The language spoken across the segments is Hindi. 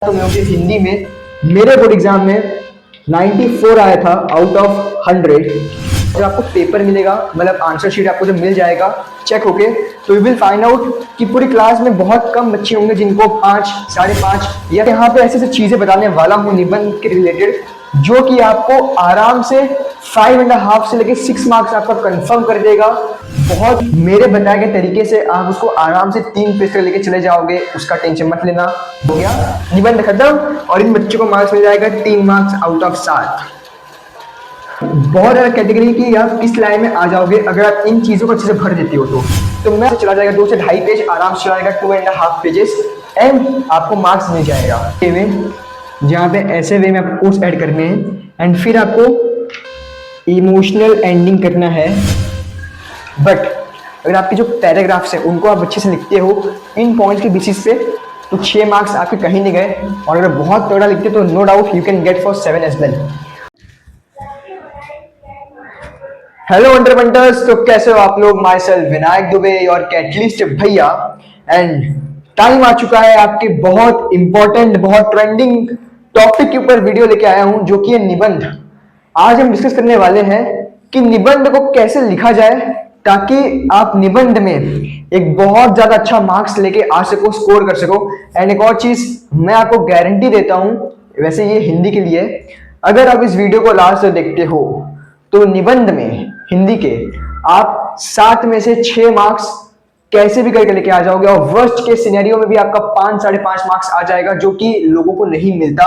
तो मुझे हिंदी में मेरे बोर्ड एग्जाम में 94 आया था आउट ऑफ 100। जब आपको पेपर मिलेगा, मतलब आंसर शीट आपको जब मिल जाएगा चेक होके, तो यू विल फाइंड आउट कि पूरी क्लास में बहुत कम बच्चे होंगे जिनको 5, 5.5 या यहाँ पे ऐसे ऐसे चीजें बताने वाला हूँ निबंध के रिलेटेड, जो कि आपको आराम से 5.5 से लेके 6 मार्क्स आपका कंफर्म कर देगा। बहुत मेरे बताए गए तरीके से आप उसको आराम से 3 पेज तक लेके चले जाओगे, उसका टेंशन मत लेना। हो गया निबंध खत्म, और इन बच्चों को मार्क्स मिल जाएगा 3 मार्क्स आउट ऑफ 7। बहुत ज्यादा कैटेगरी की आप किस लाइन में आ जाओगे अगर आप इन चीजों को अच्छे से भर देती हो तो मैं चला जाएगा 2 से 2.5 पेज, आराम से चलाएगा 2.5 पेजेस एंड आपको मार्क्स मिल जाएगा। जहाँ पे ऐसे वे में आपको कोर्स ऐड करने हैं एंड फिर आपको इमोशनल एंडिंग करना है। बट अगर आपके जो पैराग्राफ्स हैं उनको आप अच्छे से लिखते हो इन पॉइंट्स के बेसिस पे, तो 6 मार्क्स आपके कहीं नहीं गए। और अगर बहुत तगड़ा लिखते तो no doubt you can get for 7 as well. Hello wonder wonders, तो कैसे हो आप लोग? माई सेल्फ विनायक दुबे और कैटलिस्ट भैया, एंड टाइम आ चुका है आपके बहुत इंपॉर्टेंट, बहुत ट्रेंडिंग टॉपिक के ऊपर वीडियो लेके आया हूं, जो कि है निबंध। आज हम डिस्कस करने वाले हैं कि निबंध को कैसे लिखा जाए ताकि आप निबंध में एक बहुत ज्यादा अच्छा मार्क्स लेके आ सको, स्कोर कर सको। एंड एक और चीज मैं आपको गारंटी देता हूं, वैसे ये हिंदी के लिए, अगर आप इस वीडियो को लास्ट तक देखते हो तो निबंध में हिंदी के आप 7 में से 6 मार्क्स कैसे भी करके लेके आ जाओगे, और वर्स्ट के सिनेरियो में भी आपका 5, 5.5 मार्क्स आ जाएगा, जो कि लोगों को नहीं मिलता।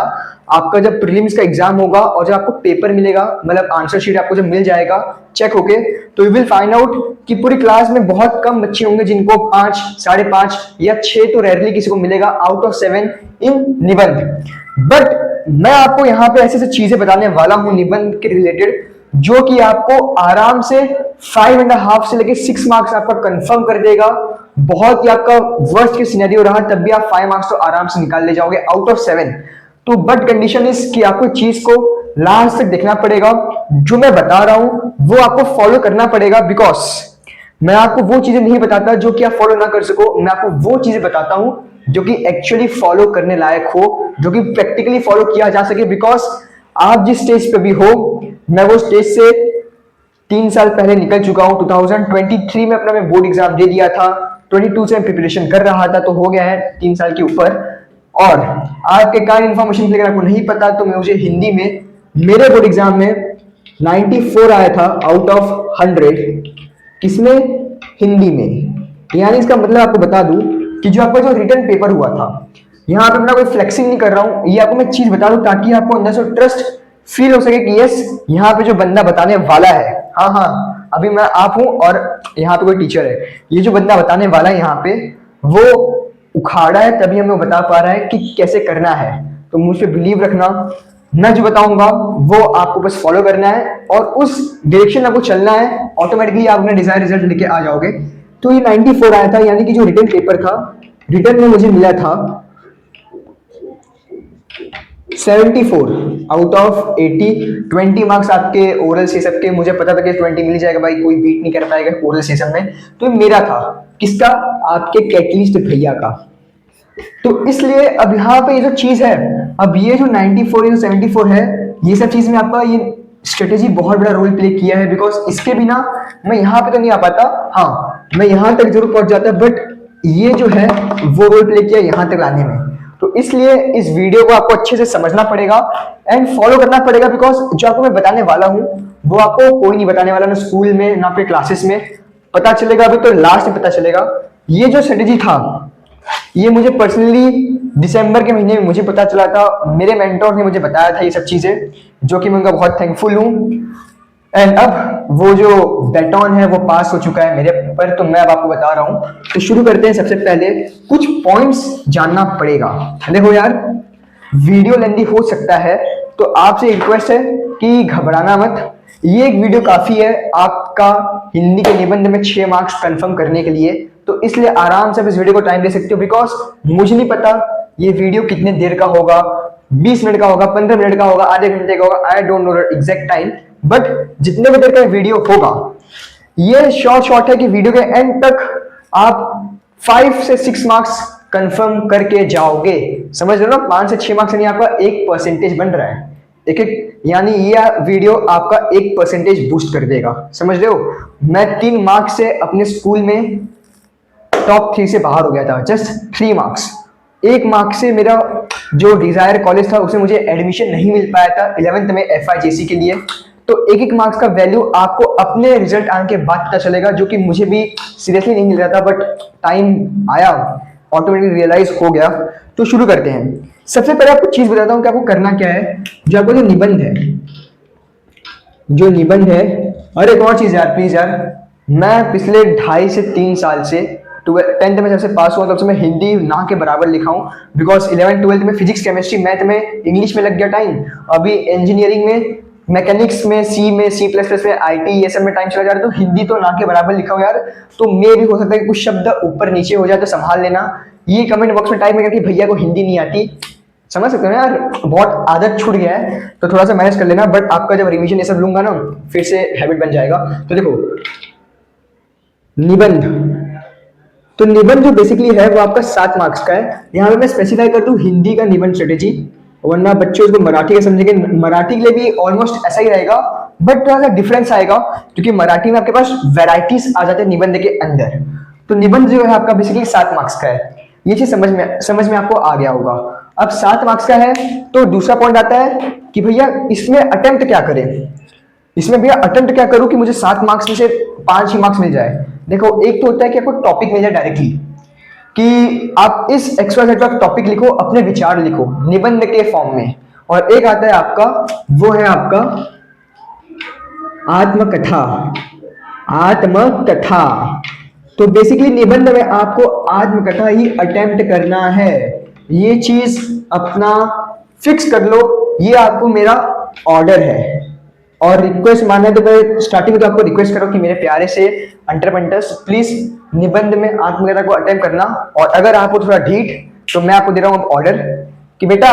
आपका जब प्रीलिम्स का एग्जाम होगा और जब आपको पेपर मिलेगा, मतलब आंसर शीट आपको जब मिल जाएगा चेक होके, तो यू विल फाइंड आउट कि पूरी क्लास में बहुत कम बच्चे होंगे जिनको 5, 5.5 या 6 तो रेयरली किसी को मिलेगा आउट ऑफ 7 इन निबंध। बट मैं आपको यहाँ पे ऐसे ऐसे चीजें बताने वाला हूँ निबंध के रिलेटेड, जो कि आपको आराम से 5.5 से लेके 6 मार्क्स आपका कंफर्म कर देगा। बहुत ही आपका वर्स्ट के सिनेरियो रहा तब भी आप 5 मार्क्स तो आराम से निकाल ले जाओगे आउट ऑफ 7। तो बट कंडीशन इज कि आपको चीज को लास्ट तक देखना पड़ेगा, जो मैं बता रहा हूं वो आपको फॉलो करना पड़ेगा। बिकॉज मैं आपको वो चीजें नहीं बताता जो कि आप फॉलो ना कर सको, मैं आपको वो चीजें बताता हूं जो कि एक्चुअली फॉलो करने लायक हो, जो कि प्रैक्टिकली फॉलो किया जा सके। बिकॉज आप जिस स्टेज पे भी हो, मैं वो स्टेज से 3 साल पहले निकल चुका हूं। 2023 में अपना मैं बोर्ड एग्जाम दे दिया था, 22 से मैं प्रिपरेशन कर रहा था, तो हो गया है 3 साल के ऊपर। और आपके काइंड इन्फॉर्मेशन अगर आपको नहीं पता तो मैं मुझे हिंदी में मेरे बोर्ड एग्जाम में 94 आया था आउट ऑफ 100। किसमें? हिंदी में। यानी इसका मतलब आपको बता दूं कि जो आपका जो रिटर्न पेपर हुआ था, यहाँ पे अपना कोई फ्लेक्सिंग नहीं कर रहा हूं, ये आपको मैं चीज बता दूं ताकि आपको अंदर से ट्रस्ट फील हो सके कि यस यहाँ पे जो बंदा बताने वाला है, हाँ अभी मैं आप हूं और यहाँ पे कोई टीचर है, ये जो बंदा बताने वाला है यहाँ पे वो उखाड़ा है, तभी हमें बता पा रहा है कि कैसे करना है। तो मुझ पे बिलीव रखना, मैं जो बताऊंगा वो आपको बस फॉलो करना है और उस डायरेक्शन आपको चलना है, ऑटोमेटिकली आप अपना डिजायर रिजल्ट लेके आ जाओगे। तो ये 94 आया था, यानी कि जो रिटर्न पेपर था, रिटर्न में मुझे मिला था 74 आउट ऑफ 80। 20 मार्क्स आपके ओरल सेशन के, मुझे पता था कि 20 मिल जाएगा भाई, कोई बीट नहीं कर पाएगा ओरल सेशन में। तो मेरा था किसका? आपके कैटलिस्ट भैया का। तो इसलिए अब यहाँ पे ये जो चीज है, अब ये जो 94 या 74 है, ये सब चीज में आपका ये स्ट्रेटेजी बहुत बड़ा रोल प्ले किया है। बिकॉज इसके बिना मैं यहाँ पे तो नहीं आ पाता, हाँ मैं यहाँ तक जरूर पहुंच जाता, बट ये जो है वो रोल प्ले किया यहाँ तक लाने में। तो इसलिए इस वीडियो को आपको अच्छे से समझना पड़ेगा एंड फॉलो करना पड़ेगा। बिकॉज जो आपको मैं बताने वाला हूँ वो आपको कोई नहीं बताने वाला, ना स्कूल में ना फिर क्लासेस में पता चलेगा, अभी तो लास्ट में पता चलेगा। ये जो स्ट्रेटेजी था ये मुझे पर्सनली दिसंबर के महीने में मुझे पता चला था, मेरे मेंटोर ने मुझे बताया था ये सब चीजें, जो कि मैं उनका बहुत थैंकफुल हूँ। एंड अब वो जो बैटॉन है वो पास हो चुका है मेरे पर, तो मैं अब आपको बता रहा हूं। तो शुरू करते हैं। सबसे पहले कुछ पॉइंट्स जानना पड़ेगा। देखो यार, वीडियो लेंदी हो सकता है, तो आपसे रिक्वेस्ट है कि घबराना मत, ये एक वीडियो काफी है आपका हिंदी के निबंध में 6 मार्क्स कंफर्म करने के लिए। तो इसलिए आराम से आप इस वीडियो को टाइम दे सकते हो। बिकॉज मुझे नहीं पता ये वीडियो कितने देर का होगा, 20 मिनट का होगा, 15 मिनट का होगा, आधे घंटे का होगा, I don't know the exact time, but जितने भी देर का वीडियो होगा, ये शॉर्ट है कि वीडियो के एंड तक आप 5 से 6 मार्क्स कंफर्म करके जाओगे। समझ रहे हो ना, 5 से 6 मार्क्स यानी आपका 1% बन रहा है। एक एक यानी ये वीडियो आपका 1% बूस्ट कर देगा। समझ रहे हो, मैं 3 मार्क्स से अपने स्कूल में टॉप 3 से बाहर हो गया था, जस्ट 3 मार्क्स। 1 मार्क्स से मेरा जो डिजायर कॉलेज था उसमें मुझे एडमिशन नहीं मिल पाया था 11th में FIJC के लिए। तो एक एक मार्क्स का वैल्यू आपको अपने रिजल्ट आने के बाद पता चलेगा, जो कि मुझे भी सीरियसली नहीं मिल रहा था, बट टाइम आया, ऑटोमेटिकली रियलाइज हो गया। तो शुरू करते हैं। सबसे पहले आपको चीज बताता हूँ कि आपको करना क्या है। जो आपको जो निबंध है, जो निबंध है, अरे एक और चीज यार प्लीज यार, मैं पिछले 2.5 से 3 साल से 10th में जब से पास हुआ तब से मैं हिंदी ना के बराबर लिखा हूँ, बिकॉज 11th 12th में फिजिक्स केमिस्ट्री मैथ में इंग्लिश में लग गया टाइम। अभी इंजीनियरिंग में मैकेनिक्स में C++ में IT ये सब में टाइम चला जा रहा है, तो हिंदी तो ना के बराबर लिखा हूँ यार। तो मे भी हो सकता है कि कुछ शब्द ऊपर नीचे हो जाए, तो संभाल लेना। ये कमेंट बॉक्स में टाइप में कि भैया को हिंदी नहीं आती, समझ सकते हो ना यार, बहुत आदत छूट गया है, तो थोड़ा सा मैनेज कर लेना। बट आपका जब रिवीजन ये सब लूंगा ना, फिर से हैबिट बन जाएगा। तो देखो निबंध, तो निबंध जो बेसिकली है वो आपका 7 मार्क्स का है। यहाँ पे मैं स्पेसिफाई कर दूं हिंदी का निबंध स्ट्रेटेजी, वरना बच्चे उसको मराठी का समझेंगे। मराठी के लिए भी ऑलमोस्ट ऐसा ही रहेगा, बट थोड़ा सा डिफरेंस आएगा, क्योंकि मराठी में आपके पास वेराइटीज आ जाते हैं निबंध के अंदर। तो निबंध जो है आपका बेसिकली 7 मार्क्स का है। ये चीज समझ में आपको आ गया होगा। अब 7 मार्क्स का है, तो दूसरा पॉइंट आता है कि भैया इसमें अटेम्प्ट क्या करें। इसमें भैया अटेम्प्ट क्या करूं कि मुझे 7 मार्क्स में से 5 ही मार्क्स मिल जाए। देखो एक तो होता है कि आपको टॉपिक मिल जाए डायरेक्टली, कि आप इस XYZ का टॉपिक लिखो, अपने विचार लिखो निबंध के फॉर्म में। और एक आता है आपका, वो है आपका आत्मकथा। आत्मकथा, तो बेसिकली निबंध में आपको आत्मकथा ही अटेम्प्ट करना है। ये चीज अपना फिक्स कर लो, ये आपको मेरा ऑर्डर है। और रिक्वेस्ट मानना है तो मैं स्टार्टिंग में तो आपको रिक्वेस्ट करो कि मेरे प्यारे से अंडरपेंटर्स प्लीज निबंध में आत्मकथा को अटेम्प्ट करना। और अगर आपको थोड़ा ढीठ, तो मैं आपको दे रहा हूँ ऑर्डर कि बेटा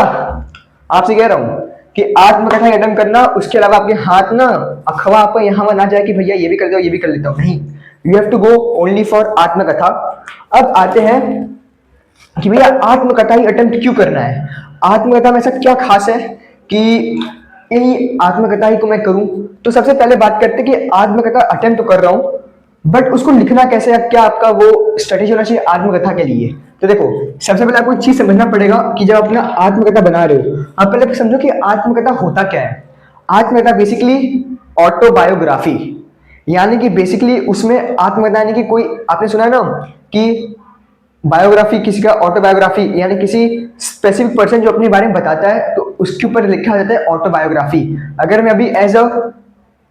आपसे कह रहा हूँ कि आत्मकथा अटेम्प्ट करना, उसके अलावा आपके हाथ ना अखवा आपको यहाँ ना जाए कि भैया ये भी कर दो ये भी कर लेता हूँ, नहीं, you have to go only for आत्मकथा। अब आते हैं कि भैया आत्मकथा ही अटेम्प्ट क्यों करना है। आत्मकथा में ऐसा क्या खास है कि यही आत्मकथा ही को मैं करूं। तो सबसे पहले बात करते हैं कि आत्मकथा अटेम्प्ट तो कर रहा हूं, बट उसको लिखना कैसे है, क्या आपका वो स्ट्रेटेजी होना चाहिए आत्मकथा के लिए। तो देखो सबसे पहले आपको एक चीज समझना पड़ेगा कि जब अपना आत्मकथा बना रहे हो, आप पहले समझो कि आत्मकथा होता क्या है। आत्मकथा बेसिकली ऑटोबायोग्राफी, यानी कि बेसिकली उसमें आत्मकथा यानी कि कोई, आपने सुना है ना कि बायोग्राफी किसी का, ऑटोबायोग्राफी यानी किसी स्पेसिफिक पर्सन जो अपने बारे में बताता है, तो उसके ऊपर लिखा जाता है ऑटोबायोग्राफी। अगर मैं अभी एज अ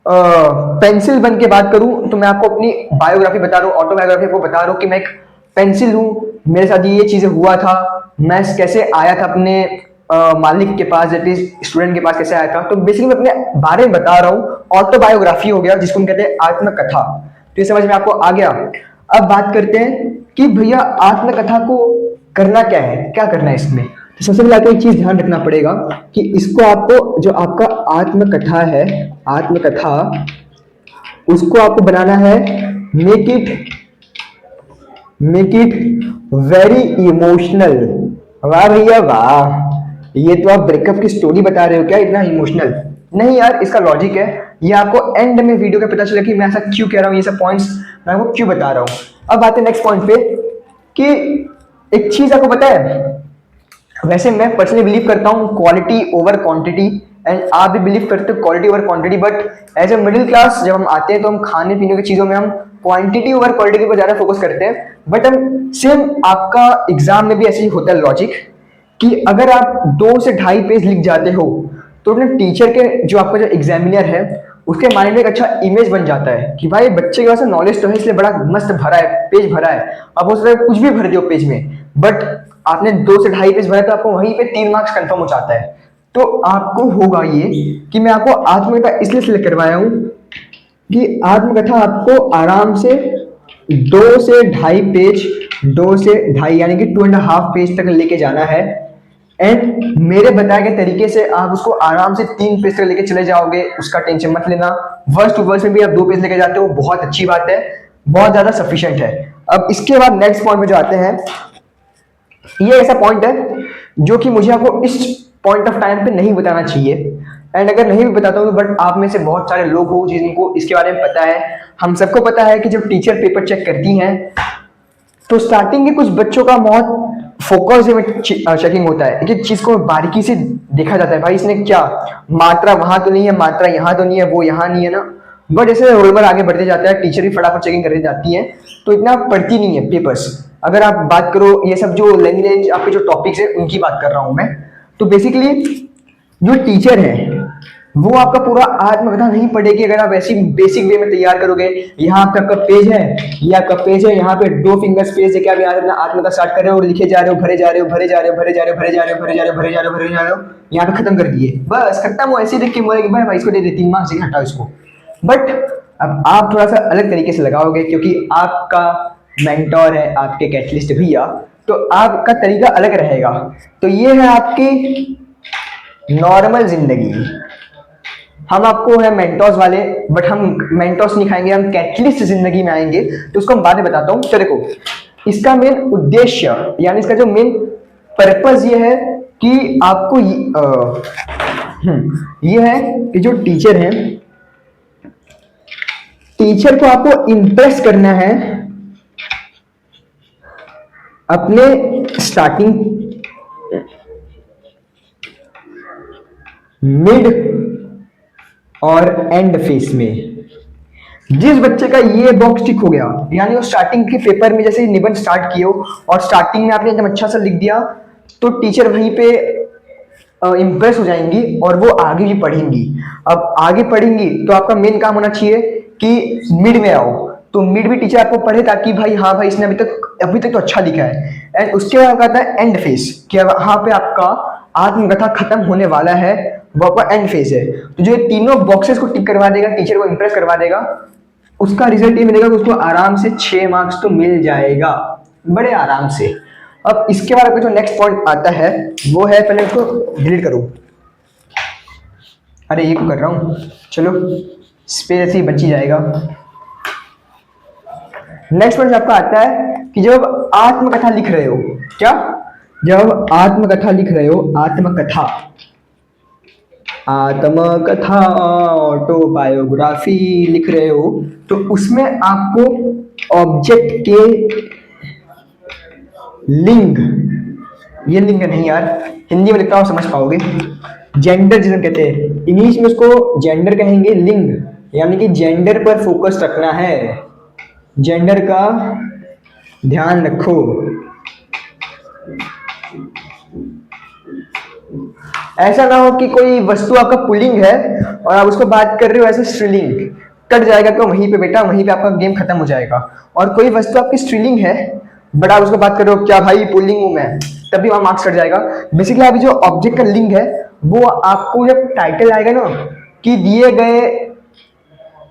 पेंसिल बन के बात करूं, तो मैं आपको अपनी बायोग्राफी बता रहा हूँ, ऑटोबायोग्राफी आपको बता रहा हूँ कि मैं एक पेंसिल हूँ, मेरे साथ ये चीजें हुआ था, मैं कैसे आया था अपने मालिक के पास, दैट इज स्टूडेंट के पास कैसे आया था। तो बेसिकली मैं अपने बारे में बता रहा हूँ, ऑटोबायोग्राफी हो गया, जिसको हम कहते हैं आत्मकथा। तो ये समझ में आपको आ गया। अब बात करते हैं कि भैया आत्मकथा को करना क्या है, क्या करना है इसमें। तो सबसे पहले आपको एक चीज ध्यान रखना पड़ेगा कि इसको आपको, जो आपका आत्मकथा है, आत्मकथा, उसको आपको बनाना है, मेक इट वेरी इमोशनल। वाह भैया वाह, ये तो आप ब्रेकअप की स्टोरी बता रहे हो क्या, इतना इमोशनल। नहीं यार, इसका लॉजिक है, ये आपको एंड में वीडियो का पता चलेगा कि मैं ऐसा क्यों कह रहा हूँ, ये सब पॉइंट्स मैं आपको क्यों बता रहा हूँ। अब आते हैं नेक्स्ट पॉइंट पे कि एक चीज आपको पता है, वैसे मैं पर्सनली बिलीव करता हूँ क्वालिटी ओवर क्वांटिटी, एंड आप भी बिलीव करते हो quality over quantity. But as a middle class जब हम आते हैं तो हम खाने पीने की चीजों में हम क्वांटिटी ओवर क्वालिटी के ऊपर ज्यादा फोकस करते हैं। बट हम सेम आपका एग्जाम में भी ऐसे ही होता है लॉजिक, कि अगर आप 2 से 2.5 पेज लिख जाते हो, तो अपने टीचर के, जो आपका जो एग्जामिनर है, उसके माइंड में एक अच्छा इमेज बन जाता है कि भाई बच्चे के पास नॉलेज तो है, इसलिए बड़ा मस्त भरा है, पेज भरा है। अब हो सकता है कुछ भी भर दियो पेज में, बट आपने 2 से 2.5 पेज भरा, तो आपको वहीं पे 3 मार्क्स कंफर्म हो जाता है। तो आपको होगा ये कि मैं आपको आत्मकथा इसलिए सिलेक्ट करवाया हूं कि आत्मकथा आपको आराम से 2 से 2.5 पेज, 2 से 2.5 यानी कि 2.5 पेज तक लेके जाना है। एंड मेरे बताए गए तरीके से आप उसको आराम से 3 पेज तक लेके चले जाओगे, उसका टेंशन मत लेना। वर्स टू वर्स में भी आप 2 पेज लेके जाते हो, बहुत अच्छी बात है, बहुत ज्यादा सफिशिएंट है। अब इसके बाद नेक्स्ट पॉइंट में जो आते हैं, ये ऐसा पॉइंट है जो कि मुझे आपको इस पॉइंट ऑफ टाइम पे नहीं बताना चाहिए, एंड अगर नहीं भी बताता हूँ तो बट आप में से बहुत सारे लोग हो जिनको इसके बारे में पता है। हम सबको पता है कि जब टीचर पेपर चेक करती हैं तो स्टार्टिंग के कुछ बच्चों का बहुत फोकस में चेकिंग होता है, एक एक चीज को बारीकी से देखा जाता है, भाई इसने क्या मात्रा वहां तो नहीं है, मात्रा यहाँ तो नहीं है, वो यहाँ नहीं है ना। बट जैसे रोल नंबर आगे बढ़ते जाता है, टीचर भी फटाफट चेकिंग करती जाती है, तो इतना पढ़ती नहीं है पेपर्स। अगर आप बात करो ये सब जो लैंग्वेज आपके जो टॉपिक्स है उनकी बात कर रहा हूं मैं, तो बेसिकली जो टीचर है वो आपका पूरा आत्मकथा नहीं पढ़ेगी अगर आप ऐसी बेसिक वे में तैयार करोगे। यहाँ आपका पेज है, ये आपका पेज है, यहाँ पे 2 फिंगर्स पेज है, क्या आप अपना आत्मकथा स्टार्ट कर रहे हो और लिखे जा रहे हो, भरे जा रहे हो, भरे जा रहे हो, भरे जा रहे हो, भरे जा रहे हो, भरे जा रहे हो, भरे जा रहे हो, भरे जा रहे हो, यहाँ पे खत्म कर दिए, बस खत्म। वो ऐसे देख के बोलेगी भाई भाई इसको दे दे 3 मार्क्स, हटाओ इसको। बट अब आप थोड़ा सा अलग तरीके से लगाओगे क्योंकि आपका मेंटोर है आपके कैटलिस्ट भैया, तो आपका तरीका अलग रहेगा। तो ये है आपकी नॉर्मल जिंदगी। हम आपको है मेंटोर्स वाले, बट हम मेंटोर्स नहीं खाएंगे, हम कैटलिस्ट जिंदगी में आएंगे, तो उसको हम बाद में बताता हूँ। तो देखो इसका मेन उद्देश्य यानी इसका जो मेन पर्पस ये है कि आपको ये है कि जो टीचर है, टीचर को आपको इंप्रेस करना है अपने स्टार्टिंग, मिड और एंड फेस में। जिस बच्चे का ये बॉक्स टिक हो गया यानी वो स्टार्टिंग के पेपर में जैसे निबंध स्टार्ट किए हो और स्टार्टिंग में आपने एकदम अच्छा सा लिख दिया, तो टीचर वहीं पे इम्प्रेस हो जाएंगी और वो आगे भी पढ़ेंगी। अब आगे पढ़ेंगी तो आपका मेन काम होना चाहिए कि मिड में आओ, तो मिड भी टीचर आपको पढ़े ताकि भाई हाँ भाई इसने अभी तक तो अच्छा लिखा है। एंड उसके बाद कहता है एंड फेस, कि वहां पे आपका आत्मकथा खत्म होने वाला है, वो आपका एंड फेज है। तो जो तीनों बॉक्सेस को टिक करवा देगा, टीचर को इंप्रेस करवा देगा, उसका रिजल्ट ये मिलेगा कि उसको आराम से 6 मार्क्स तो मिल जाएगा, बड़े आराम से। अब इसके बाद आपका जो नेक्स्ट पॉइंट आता है वो है, पहले इसको डिलीट करो, अरे ये कर रहा हूं, चलो स्पेस ऐसे ही बच ही जाएगा। नेक्स्ट पॉइंट आपका आता है कि जब आत्मकथा लिख रहे हो, क्या जब आत्मकथा लिख रहे हो, आत्मकथा ऑटोबायोग्राफी लिख रहे हो, तो उसमें आपको ऑब्जेक्ट के लिंग, ये लिंग नहीं यार, हिंदी में लिखता हूं समझ पाओगे, जेंडर जिसे कहते हैं, इंग्लिश में उसको जेंडर कहेंगे, लिंग यानी कि जेंडर पर फोकस रखना है, जेंडर का ध्यान रखो। ऐसा ना हो कि कोई वस्तु आपका पुल्लिंग है और आप उसको बात कर रहे हो ऐसे स्त्रीलिंग, कट जाएगा तो वहीं पे बेटा, वहीं पे आपका गेम खत्म हो जाएगा। और कोई वस्तु आपकी स्त्रीलिंग है बट आप उसको बात कर रहे हो क्या भाई पुल्लिंग हूं मैं, तभी वहां मार्क्स कट जाएगा। बेसिकली अभी जो ऑब्जेक्ट का लिंग है वो आपको जब टाइटल आएगा ना कि दिए गए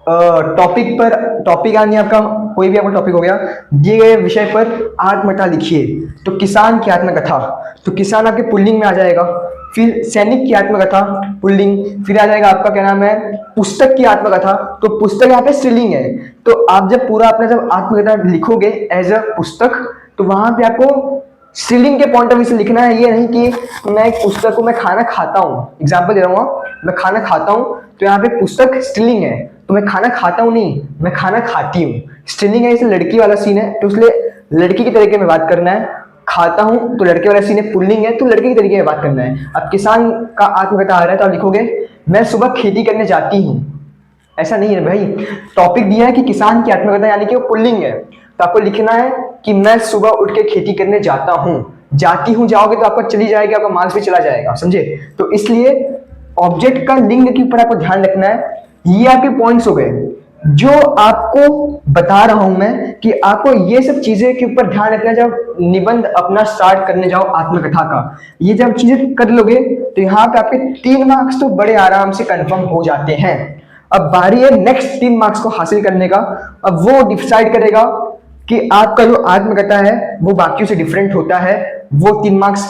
टॉपिक पर, टॉपिक यानी आपका कोई भी आपका टॉपिक हो गया, दिए गए विषय पर आत्मकथा लिखिए, तो किसान की आत्मकथा, तो किसान आपके पुल्लिंग में आ जाएगा। फिर सैनिक की आत्मकथा पुल्लिंग, फिर आ जाएगा आपका क्या नाम है पुस्तक की आत्मकथा, तो पुस्तक यहाँ पे स्त्रीलिंग है। तो आप जब पूरा अपना जब आत्मकथा लिखोगे एज अ पुस्तक, तो वहां पे आपको स्त्रीलिंग के पॉइंट ऑफ व्यू से लिखना है, ये नहीं कि मैं एक पुस्तक को मैं खाना खाता हूँ, एग्जाम्पल दे रहा हूँ, मैं खाना खाता हूँ तो यहाँ पे पुस्तक स्त्रीलिंग है, तो मैं खाना खाता हूँ नहीं, मैं खाना खाती हूँ। स्त्रीलिंग है, इसलिए लड़की वाला सीन है, तो इसलिए लड़की के तरीके में बात करना है। खाता हूँ तो लड़के वाला सीन है, पुल्लिंग है तो लड़के के तरीके में बात करना है। अब किसान का आत्मकथा आ रहा है तो आप लिखोगे मैं सुबह खेती करने जाती हूँ, ऐसा नहीं है भाई, टॉपिक दिया है कि किसान की आत्मकथा यानी कि वो पुल्लिंग है, तो आपको लिखना है कि मैं सुबह उठ के खेती करने जाता हूँ। जाती हूँ जाओगे तो आपका चली जाएगी, आपका मार्क्स भी चला जाएगा, समझे। तो इसलिए ऑब्जेक्ट का लिंग के ऊपर आपको ध्यान रखना है। ये आपके पॉइंट्स हो गए जो आपको बता रहा हूं मैं कि आपको ये सब चीजें के ऊपर ध्यान रखना है जब निबंध अपना स्टार्ट करने जाओ आत्मकथा का। ये जब चीजें कर लोगे तो यहाँ पे आपके 3 मार्क्स तो बड़े आराम से कंफर्म हो जाते हैं। अब बारी है नेक्स्ट 3 मार्क्स को हासिल करने का। अब वो डिसाइड करेगा कि आपका जो आत्मकथा है वो बाकियों से डिफरेंट होता है, वो 3 मार्क्स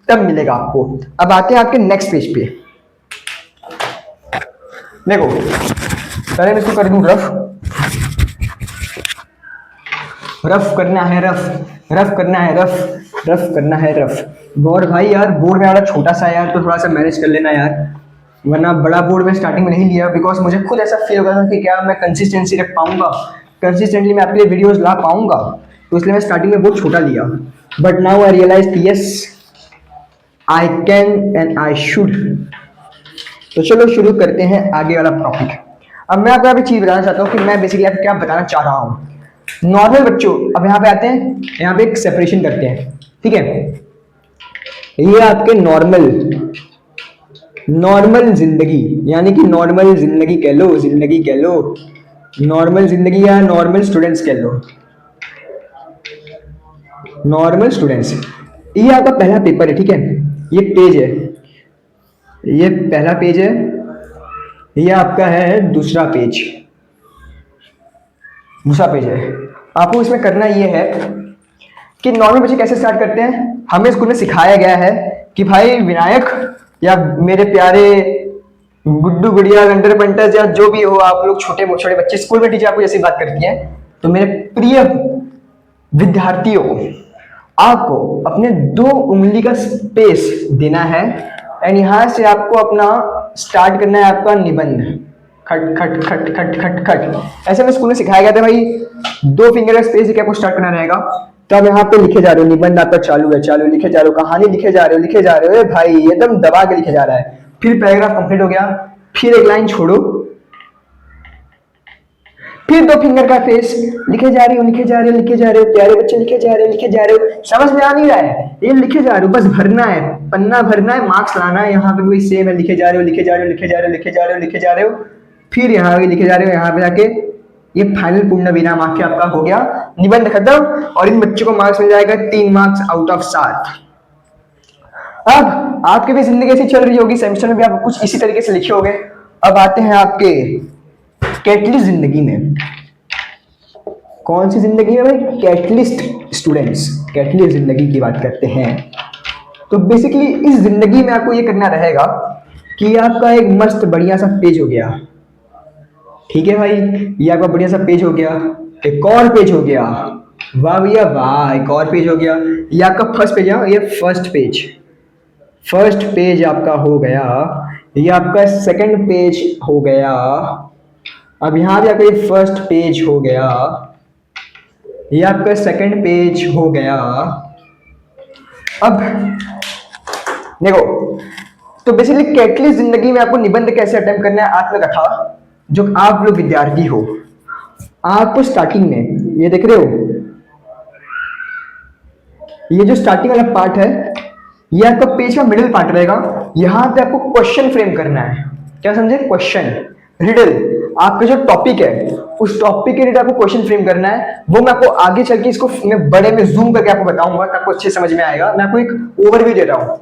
तब मिलेगा आपको। अब आते हैं आपके नेक्स्ट पेज पे। देखो पहले मैं इसको कर दूं रफ, रफ करना है, रफ करना है, रफ रफ करना है रफ। और भाई यार बोर्ड में छोटा सा है यार, तो थोड़ा सा मैनेज कर लेना यार, वरना बड़ा बोर्ड में स्टार्टिंग में नहीं लिया, बिकॉज मुझे खुद ऐसा फील होता था कि क्या मैं कंसिस्टेंसी रख पाऊंगा, कंसिस्टेंटली मैं आपके लिए वीडियोस ला पाऊंगा, तो इसलिए मैं स्टार्टिंग में बहुत छोटा लिया। But now I realise yes I can and I should. तो चलो शुरू करते हैं आगे वाला टॉपिक। अब मैं आपको अभी चीज बताना चाहता हूँ कि मैं बेसिकली आपको क्या बताना चाह रहा हूँ। नॉर्मल बच्चों, अब यहाँ पे आते हैं, यहाँ पे एक सेपरेशन करते हैं, ठीक है। ये आपके नॉर्मल जिंदगी, यानी कि नॉर्मल जिंदगी कह लो, जिंदगी कह लो, नॉर्मल जिंदगी या नॉर्मल स्टूडेंट्स कह लो, नॉर्मल स्टूडेंट्स। ये आपका पहला पेपर है, ठीक है, ये पेज है, ये पहला पेज है, ये आपका है दूसरा पेज, दूसरा पेज है। आपको इसमें करना ये है कि नॉर्मल बच्चे कैसे स्टार्ट करते हैं। हमें स्कूल में सिखाया गया है कि भाई विनायक या मेरे प्यारे गुड्डू गुड़िया अंडर पंटर्स या जो भी हो आप लोग, छोटे छोटे बच्चे, स्कूल में टीचर आपको जैसी बात करती है, तो मेरे प्रिय विद्यार्थियों, आपको अपने 2 उंगली का स्पेस देना है एंड यहां से आपको अपना स्टार्ट करना है आपका निबंध। खट खट खट खट खट खट, ऐसे में स्कूल में सिखाया गया था भाई 2 फिंगर का स्पेस देके आपको स्टार्ट करना रहेगा। तो अब यहाँ पे लिखे जा रहे हो, निबंध आपका चालू है, चालू लिखे जा रहे हो, कहानी लिखे जा रहे हो, लिखे जा रहे हो, भाई एकदम दबा के लिखे जा रहा है। फिर पैराग्राफ कंप्लीट हो गया, फिर एक लाइन छोड़ो, फिर 2 फिंगर का फेस लिखे जा रहे हो, लिखे जा रहे हो, लिखे जा रहे हो, प्यारे बच्चे लिखे जा रहे हो, लिखे जा रहे हो। समझ में आ नहीं रहा है, ये लिखे जा रहे हो, बस भरना है, पन्ना भरना है, मार्क्स लाना है। यहाँ पे भी सेम है, लिखे जा रहे हो, लिखे जा रहे हो, लिखे जा रहे हो, लिखे जा रहे हो, लिखे जा रहे हो, फिर यहाँ भी लिखे जा रहे हो। यहाँ पे जाके ये फाइनल पूर्ण विराम आके आपका हो गया, निबंध खत्म। और इन बच्चों को मार्क्स मिल जाएगा 3 मार्क्स आउट ऑफ 7। अब आपकी भी जिंदगी ऐसी चल रही होगी, सेमेस्टर में भी आप कुछ इसी तरीके से लिखे होंगे। अब आते हैं आपके कैटलिस्ट जिंदगी में। कौन सी जिंदगी है भाई? कैटलिस्ट स्टूडेंट्स, कैटलिस्ट जिंदगी की बात करते हैं। तो बेसिकली इस जिंदगी में आपको ये करना रहेगा कि आपका एक मस्त बढ़िया सा पेज हो गया, ठीक है भाई, ये आपका बढ़िया सा पेज हो गया, एक और पेज हो गया, वाह भैया वाह, एक और पेज हो गया। ये आपका फर्स्ट पेज है, ये फर्स्ट पेज, फर्स्ट पेज आपका हो गया। ये आपका सेकंड पेज हो गया। अब यहाँ भी आपका ये फर्स्ट पेज हो गया, ये आपका सेकंड पेज हो गया। अब देखो, तो बेसिकली कैटलिस्ट जिंदगी में आपको निबंध कैसे अटेम्प्ट करना है, आत्मकथा, जो आप लोग विद्यार्थी हो, आपको स्टार्टिंग में ये देख रहे हो, ये जो स्टार्टिंग वाला पार्ट है, ये आपका पेज का मिडिल पार्ट रहेगा। यहां पे आपको क्वेश्चन फ्रेम करना है। क्या समझे? क्वेश्चन, रिडल, आपका जो टॉपिक है उस टॉपिक के रिलेटेड आपको क्वेश्चन फ्रेम करना है। वो मैं आपको आगे चल के इसको मैं बड़े में जूम करके आपको बताऊंगा, आपको अच्छे समझ में आएगा। मैं आपको एक ओवरव्यू दे रहा हूँ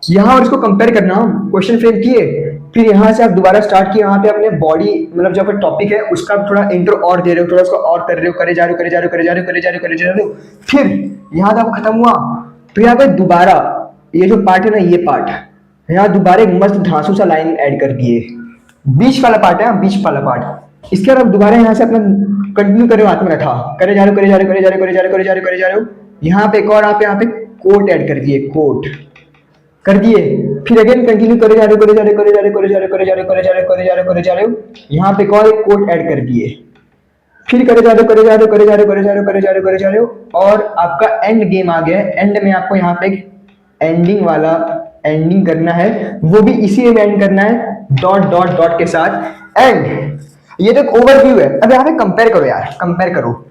यहाँ, और इसको कंपेयर करना। क्वेश्चन फ्रेम किए, फिर यहाँ से आप दोबारा स्टार्ट किए, यहाँ पे अपने बॉडी मतलब जो आपका टॉपिक है उसका थोड़ा इंट्रो और दे रहे हो, थोड़ा उसको और कर रहे हो, करे जा रहे हो, करे जा रहे हो, करे जा रहे हो, करे जा रहे हो, करे जा रहे हो। फिर यहाँ से आपको खत्म हुआ, तो यहाँ पे दोबारा ये जो पार्ट है ना, ये पार्ट यहाँ दोबारा एक मस्त धांसू सा लाइन ऐड कर दिए, बीच वाला पार्ट है, बीच वाला पार्ट। इसके बाद आप दोबारा यहाँ से अपना कंटिन्यू करो, आत्मकथा करे जा रहे हो, करे जा रहे हो, करे जा रहे हो, करे जा रहे हो, करे जा रहे हो, करे जा रहे हो। यहाँ पे एक और आप यहाँ पे कोट ऐड कर दिए, कोट कर दिए, फिर अगेन कंटिन्यू करे जा रहे हो, करे जा रहे हो, करे जा रहे हो, करे जा रहे हो, करे जा रहे हो, करे जा रहे हो, करे जा रहे हो, करे जा रहे हो। यहाँ पे एक और एक कोट ऐड कर दिए, फिर करे जा रहे हो, करे जा रहे हो, करे जा रहे हो, करे जा रहे हो, करे जा रहे हो, करे जा रहे हो। और आपका एंड गेम आ गया है। एंड में आपको यहाँ पे एंडिंग वाला एंडिंग करना है, वो भी इसी में एंड करना है, डॉट डॉट डॉट के साथ एंड। ये तो एक ओवरव्यू है। अब यहाँ पे कंपेयर करो यार, कंपेयर करो,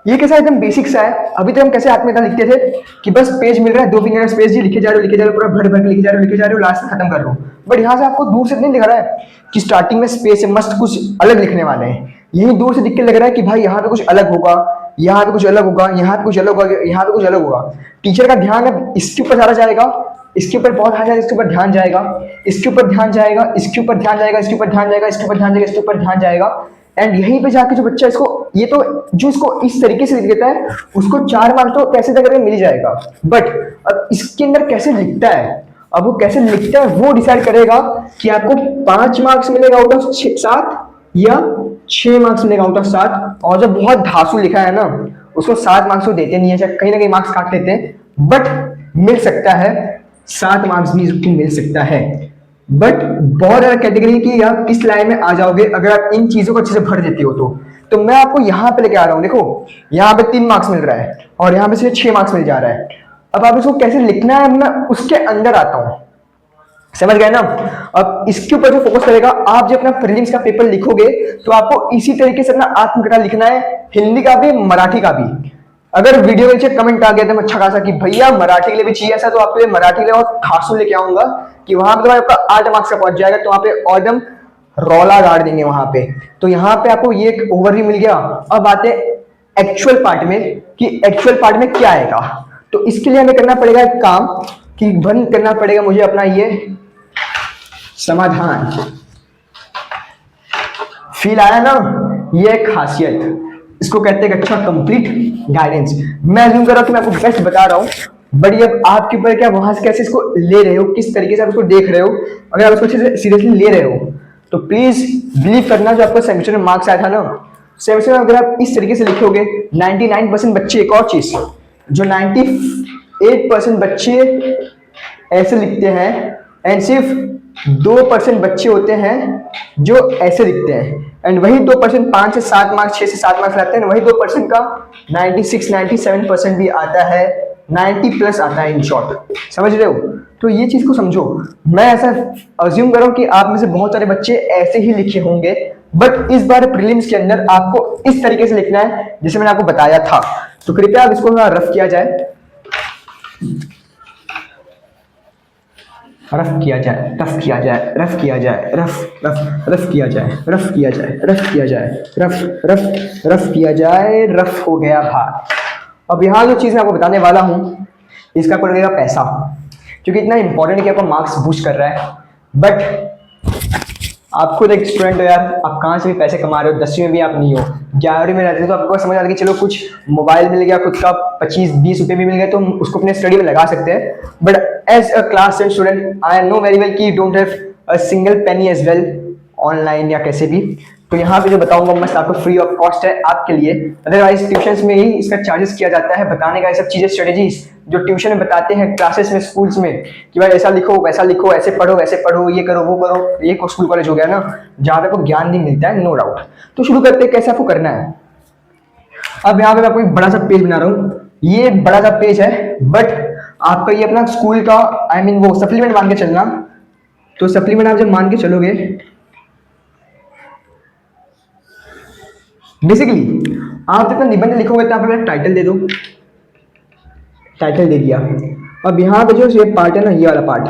ये कैसा एकदम बेसिक सा है। अभी तो हम कैसे आत्मकथा लिखते थे कि बस पेज मिल रहा है, 2 फिंगर स्पेस जी, लिखे जा रहे हो, लिखे जा रहे हो, पूरा भर भर के लिखे जा रहे हो, लिखे जा रहे हो, लास्ट में खत्म कर रहे हो। बट यहाँ से आपको दूर से नहीं दिख रहा है कि स्टार्टिंग में स्पेस है, मस्त कुछ अलग लिखने वाले हैं। यही दूर से दिख के लग रहा है कि भाई यहाँ पे कुछ अलग होगा, यहाँ पे कुछ अलग होगा, यहाँ पे कुछ अलग होगा, यहाँ पे कुछ अलग होगा। टीचर का ध्यान अब इसके ऊपर सारा जाएगा, इसके ऊपर बहुत आ जाएगा, इसके ऊपर ध्यान जाएगा, इसके ऊपर ध्यान जाएगा, इसके ऊपर ध्यान जाएगा, इसके ऊपर ध्यान जाएगा, इसके ऊपर ध्यान जाएगा, इसके ऊपर ध्यान जाएगा। एंड यहीं पे जाके जो बच्चा इसको, ये तो जो इसको इस तरीके से लिख देता है उसको 4 मार्क्स तो कैसे तक मिल जाएगा। बट अब इसके अंदर कैसे लिखता है, अब वो कैसे लिखता है वो डिसाइड करेगा कि आपको 5 मार्क्स मिलेगा आउट ऑफ 7 या 6 मार्क्स मिलेगा आउट ऑफ 7। और जब बहुत धांसू लिखा है ना, उसको 7 मार्क्स तो देते नहीं है, कहीं ना कहीं मार्क्स काट लेते हैं। बट मिल सकता है, 7 मार्क्स भी आपको मिल सकता है। बट बहुत ज्यादा कैटेगरी की आप इस लाइन में आ जाओगे अगर आप इन चीजों को अच्छे से भर देते हो तो मैं आपको यहाँ पे लेके आ रहा हूँ। देखो यहाँ पे 3 मार्क्स मिल रहा है और यहाँ पे सिर्फ 6 मार्क्स मिल जा रहा है। अब आप इसको कैसे लिखना है मैं उसके अंदर आता हूँ, समझ गए ना। अब इसके ऊपर जो फोकस करेगा, आप जब अपना प्रीलिम्स का पेपर लिखोगे तो आपको इसी तरीके से अपना आत्मकथा लिखना है, हिंदी का भी मराठी का भी। अगर वीडियो के नीचे कमेंट आ गया तो अच्छा खासा कि भैया मराठी के लिए भी चाहिए ऐसा, तो आपके लिए मराठी के लिए और खासू लेके आऊंगा कि वहां पे आपका 8 मार्क्स का पहुंच जाएगा, तो वहां पे और एकदम रौला गाड़ देंगे वहां पे। तो यहाँ पे आपको ये एक ओवरव्यू मिल गया। अब आते हैं एक्चुअल पार्ट में कि एक्चुअल पार्ट में क्या आएगा। तो इसके लिए हमें करना पड़ेगा एक काम कि बंद करना पड़ेगा मुझे अपना ये समाधान। फील आया ना, ये खासियत, इसको कहते हैं अच्छा कंप्लीट गाइडेंस। मैं अज्यूम कर रहा हूं कि मैं आपको बेस्ट बता रहा हूं, बट ये आपके ऊपर क्या वहां से कैसे इसको ले रहे हो, किस तरीके से आप इसको देख रहे हो। अगर आप इसको अच्छे से सीरियसली ले रहे हो तो प्लीज बिलीव करना, जो आपको सेमेस्टर में मार्क्स आया था ना, सेमेस्टर में अगर आप इस तरीके से लिखोगे 99% बच्चे, एक और चीज जो 98% बच्चे ऐसे लिखते हैं एंड सिर्फ 2% बच्चे होते हैं जो ऐसे लिखते हैं, एंड वही 2% 5 से 7 मार्क्स, 6 से 7 मार्क्स लाते हैं। वही 2% का 96-97% भी आता है, 90 प्लस आता है इन शॉर्ट, समझ रहे हो। तो ये चीज को समझो। मैं ऐसा अज्यूम कर रहा हूं कि आप में से बहुत सारे बच्चे ऐसे ही लिखे होंगे, बट इस बार प्रीलिम्स के अंदर आपको इस तरीके से लिखना है जैसे मैंने आपको बताया था। तो कृपया अब इसको रफ किया जाए, रफ किया जाए, रफ किया जाए, रफ किया जाए, रफ रफ रफ किया जाए, रफ किया जाए, रफ किया जाए, रफ रफ रफ किया जाए, रफ हो गया भाई। अब यहाँ जो चीज़ मैं आपको बताने वाला हूँ इसका पड़ेगा पैसा, क्योंकि इतना इंपॉर्टेंट है कि आपका मार्क्स बूस्ट कर रहा है। बट आप खुद एक स्टूडेंट हो यार, आप कहाँ से भी पैसे कमा रहे हो, 10वीं में भी आप नहीं हो, 11वीं में रहते हो, तो आपको समझ आता है कि चलो कुछ मोबाइल मिल गया खुद का 25-20 रुपये भी मिल गए तो उसको अपने स्टडी में लगा सकते हैं। But as a class 10 student I know very well कि don't have a single penny as well, online या कैसे भी। तो यहाँ पे जो बताऊंगा मस्त आपको फ्री ऑफ कॉस्ट है आपके लिए। अदरवाइज ट्यूशन में ही इसका चार्जेस किया जाता है बताने का, ये सब चीजें स्ट्रेटेजीज जो ट्यूशन में बताते हैं क्लासेस में, स्कूल्स में कि भाई ऐसा लिखो वैसा लिखो, ऐसे पढ़ो वैसे पढ़ो, ये करो वो करो। ये स्कूल कॉलेज हो गया ना जहाँ पे आपको ज्ञान नहीं मिलता है, नो डाउट। तो शुरू करते हैं कैसे आपको करना है। अब यहाँ पे मैं आपको एक बड़ा सा पेज बना रहा हूँ, ये बड़ा सा पेज है, बट आपका ये अपना स्कूल का वो सप्लीमेंट मान के चलना। तो सप्लीमेंट आप जब मान के चलोगे, बेसिकली आप जब निबंध लिखोगे तो आप अपना टाइटल दे दो, टाइटल दे दिया। अब यहाँ पे जो ये पार्ट है ना, ये वाला पार्ट,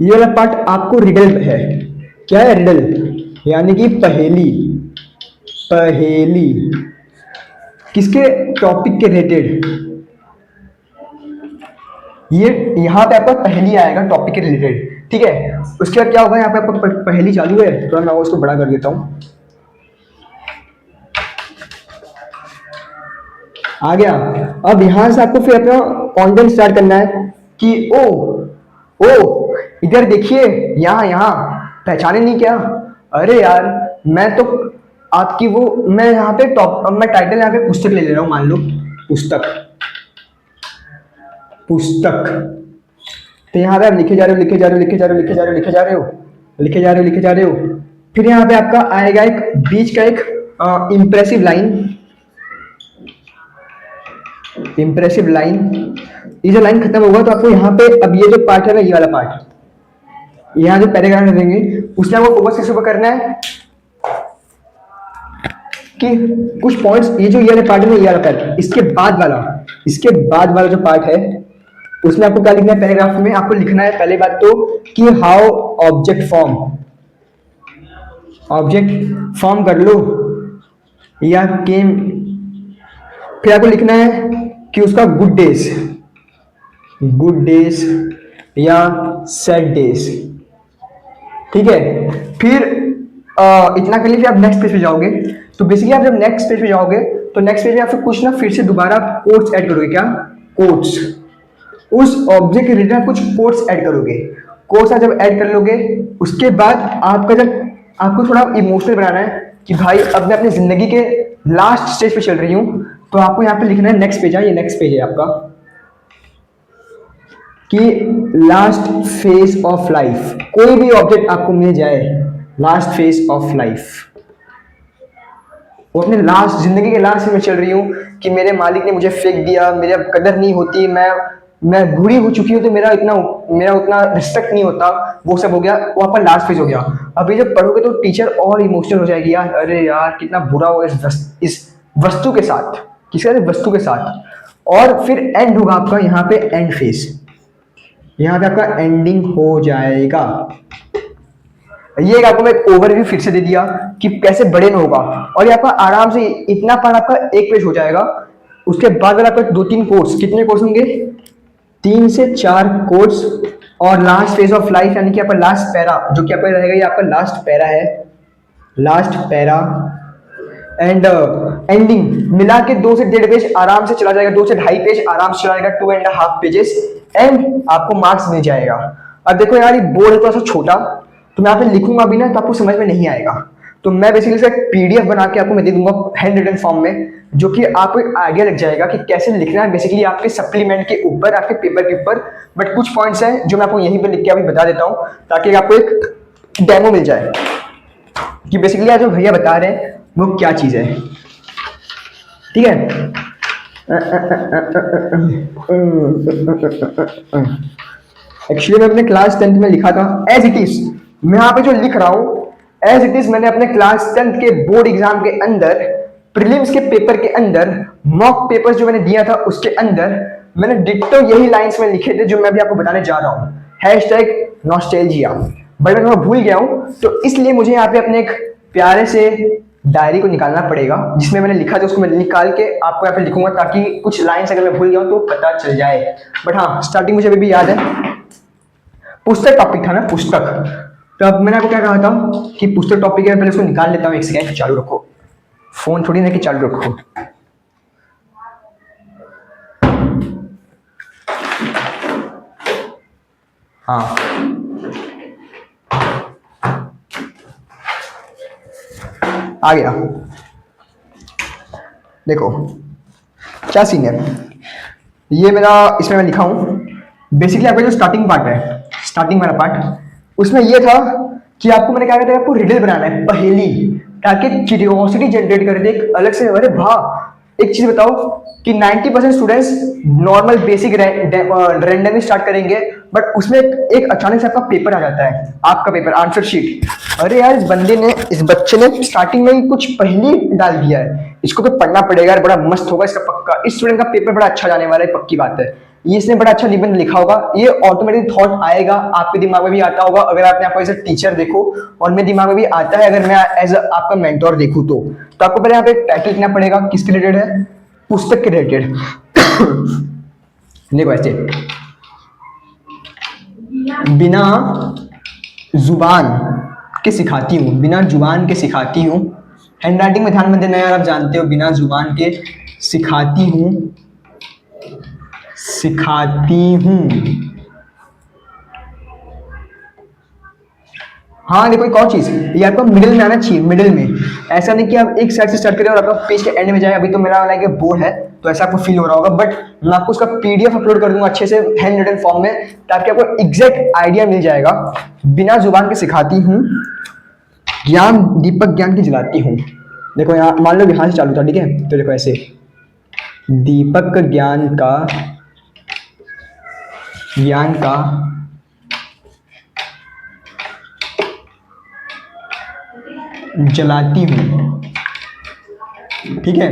ये वाला पार्ट आपको रिडल है। क्या है रिडल? यानी कि पहेली। पहेली किसके टॉपिक के रिलेटेड, ये यहाँ पे आपका पहेली आएगा टॉपिक के रिलेटेड, ठीक है। उसके बाद क्या होगा, यहाँ पे आपका पहेली चालू है, तो मैं उसको बड़ा कर देता हूँ, आ गया। अब यहां से आपको फिर अपना कंटेंट स्टार्ट करना है कि ओ इधर देखिए, यहाँ यहाँ पहचाने नहीं क्या? अरे यार मैं तो आपकी वो, मैं यहाँ पे मैं टाइटल यहाँ पे पुस्तक ले रहा हूँ, मान लो पुस्तक, पुस्तक। तो यहाँ पे आप लिखे जा रहे हो, लिखे जा रहे हो, लिखे जा रहे हो, लिखे जा रहे हो, लिखे जा रहे हो, लिखे जा रहे हो, लिखे जा रहे हो। फिर यहाँ पे आपका आएगा एक बीच का एक इंप्रेसिव लाइन, इंप्रेसिव लाइन। ये जो लाइन खत्म होगा तो आपको यहाँ पे अब ये जो पार्ट है ना, ये वाला पार्ट, यहाँ जो पैराग्राफ देंगे उसमें आपको फोकस किस ऊपर करना है कि कुछ पॉइंट्स, ये जो ये वाला पार्ट है ना, ये वाला पार्ट, इसके बाद वाला जो पार्ट है उसमें आपको क्या लिखना है, पैराग्राफ में आपको लिखना है पहले बात तो कि हाउ ऑब्जेक्ट फॉर्म कर लो या केम। फिर आपको लिखना है कि उसका गुड डेज या सैड डेज, ठीक है। फिर इतना कर लीजिए, आप नेक्स्ट पेज पे जाओगे। तो बेसिकली आप जब नेक्स्ट पेज पे जाओगे तो नेक्स्ट पेज में आपको कुछ ना फिर से दोबारा कोट्स ऐड करोगे। क्या कोट्स? उस ऑब्जेक्ट के रिलेटेड कुछ कोट्स ऐड करोगे। कोट्स जब ऐड कर लोगे उसके बाद आपका जब आपको थोड़ा इमोशनल बनाना है कि भाई अब मैं अपनी जिंदगी के लास्ट स्टेज पे चल रही हूँ, तो आपको यहाँ पे लिखना है नेक्स्ट पेज है, ये नेक्स्ट पेज है आपका, कि लास्ट फेज ऑफ लाइफ, कोई भी ऑब्जेक्ट आपको मिल जाए लास्ट फेज ऑफ लाइफ, वो अपने लास्ट, जिंदगी के लास्ट में चल रही हूँ कि मेरे मालिक ने मुझे फेंक दिया, मेरे अब कदर नहीं होती, मैं बूढ़ी हो चुकी हूँ तो मेरा उतना रिस्पेक्ट नहीं होता, वो सब हो गया, वो आपका लास्ट फेज हो गया। अभी जब पढ़ोगे तो टीचर और इमोशनल हो जाएगी, यार अरे यार कितना बुरा हुआ इस वस्तु के साथ, किसी वस्तु के साथ। और फिर एंड होगा आपका यहाँ पे एंड फेज, यहाँ पे आपका एंडिंग हो जाएगा। ये आपको मैं ओवरव्यू फिर से दे दिया कि कैसे बड़े में होगा, और ये आपका आराम से इतना पार्ट आपका एक पेज हो जाएगा। उसके बाद अगर आपका 2-3 कोर्स, कितने कोर्स होंगे, 3 से 4 कोर्स, और लास्ट फेज ऑफ लाइफ यानी कि आपका लास्ट पैरा जो कि आपका रहेगा, ये आपका लास्ट पैरा है, लास्ट पैरा एंड एंडिंग मिला के 2 से 1.5 पेज आराम से चला जाएगा, 2 से 2.5 पेज आराम से चला जाएगा, 2.5 पेजेस, एंड आपको मार्क्स मिल जाएगा। अब देखो यार ये बोर्ड है थोड़ा सा छोटा, तो मैं यहाँ पे लिखूंगा भी ना तो आपको समझ में नहीं आएगा, तो मैं बेसिकली इसका एक पीडीएफ बना के आपको मैं दे दूंगा हैंड रिटन फॉर्म में, जो कि आपको एक आइडिया लग जाएगा कि कैसे लिखना है, बेसिकली आपके सप्लीमेंट के ऊपर, आपके पेपर के ऊपर। बट कुछ पॉइंट्स हैं जो मैं आपको यहीं पे लिख के अभी बता देता हूँ, ताकि आपको एक डेमो मिल जाए कि बेसिकली आज जो भैया बता रहे हैं वो क्या चीज है। ठीक है, एक्चुअली मैं अपने क्लास 10th में लिखा था एज इट इज, मैं यहाँ पे जो लिख रहा हूँ एज इट इज मैंने अपने क्लास 10th के बोर्ड एग्जाम के अंदर, प्रीलिम्स के पेपर के अंदर, मॉक पेपर्स जो मैंने दिया था उसके अंदर मैंने डिट्टो यही लाइंस में लिखे थे जो मैं अभी आपको बताने जा रहा हूँ, हैशटैग नॉस्टैल्जिया। बट मैं भूल गया हूँ, तो इसलिए मुझे यहाँ पे अपने एक प्यारे से डायरी को निकालना पड़ेगा जिसमें मैंने लिखा था, उसको मैं निकाल के आपको यहाँ पे लिखूंगा, ताकि कुछ लाइंस अगर मैं भूल गया हूँ तो पता चल जाए। बट हाँ, स्टार्टिंग मुझे अभी भी याद है, पुस्तक टॉपिक था ना, पुस्तक। तो अब मैंने आपको क्या कहा था कि पुस्तक टॉपिक है, पहले उसको निकाल लेता हूँ, एक सेकंड चालू रखो, फोन थोड़ी ना कि चालू रखो। हाँ, आ गया। देखो क्या सीन है, ये मेरा, इसमें मैं लिखा हूं बेसिकली आपका जो स्टार्टिंग पार्ट है, स्टार्टिंग वाला पार्ट, उसमें ये था कि आपको मैंने क्या कहता है, आपको रिडल बनाना है, पहेली, ताकि क्यूरियोसिटी जनरेट कर दे एक अलग से। अरे वाह, एक चीज बताओ कि 90% students normal basic randomly start करेंगे, बट उसमें एक अचानक से आपका पेपर आ जाता है, आपका पेपर आंसर शीट। अरे यार इस बच्चे ने स्टार्टिंग में ही कुछ पहेली डाल दिया है, इसको तो पढ़ना पड़ेगा यार, बड़ा मस्त होगा इसका पक्का, इस स्टूडेंट का पेपर बड़ा अच्छा जाने वाला है, पक्की बात है, ये इसने बड़ा अच्छा निबंध लिखा होगा। ये ऑटोमेटिक थॉट आएगा, आपके दिमाग में भी आता होगा, अगर आपने आपको एज अ टीचर देखो, और मेरे दिमाग में भी आता है अगर मैं एज आपका मेंटोर देखूं तो आपको पहले यहाँ पे टाइटल लिखना पड़ेगा, किसके रिलेटेड है, पुस्तक के रिलेटेड। देखो ऐसे, बिना जुबान के सिखाती हूँ, बिना जुबान के सिखाती हूँ, हैंड राइटिंग में ध्यान मत देना यार, आप जानते हो, बिना जुबान के सिखाती हूँ, सिखाती हूँ। हाँ देखो एक और चीज, ये आपको मिडिल में आना चाहिए, मिडिल में, ऐसा नहीं कि आप एक साइड से स्टार्ट करें और आपका पेज के एंड में जाए। अभी तो मेरा लाइक बोर्ड है तो ऐसा आपको फील हो रहा होगा, बट मैं आपको उसका पीडीएफ अपलोड कर दूंगा अच्छे से हैंड रिटन फॉर्म में, ताकि आपको एग्जैक्ट आइडिया मिल जाएगा। बिना जुबान के सिखाती हूँ, ज्ञान दीपक ज्ञान की जलाती हूँ। देखो यहाँ मान लो यहाँ से चालू था, ठीक है, तो देखो ऐसे, दीपक ज्ञान का जलाती हूं, ठीक है।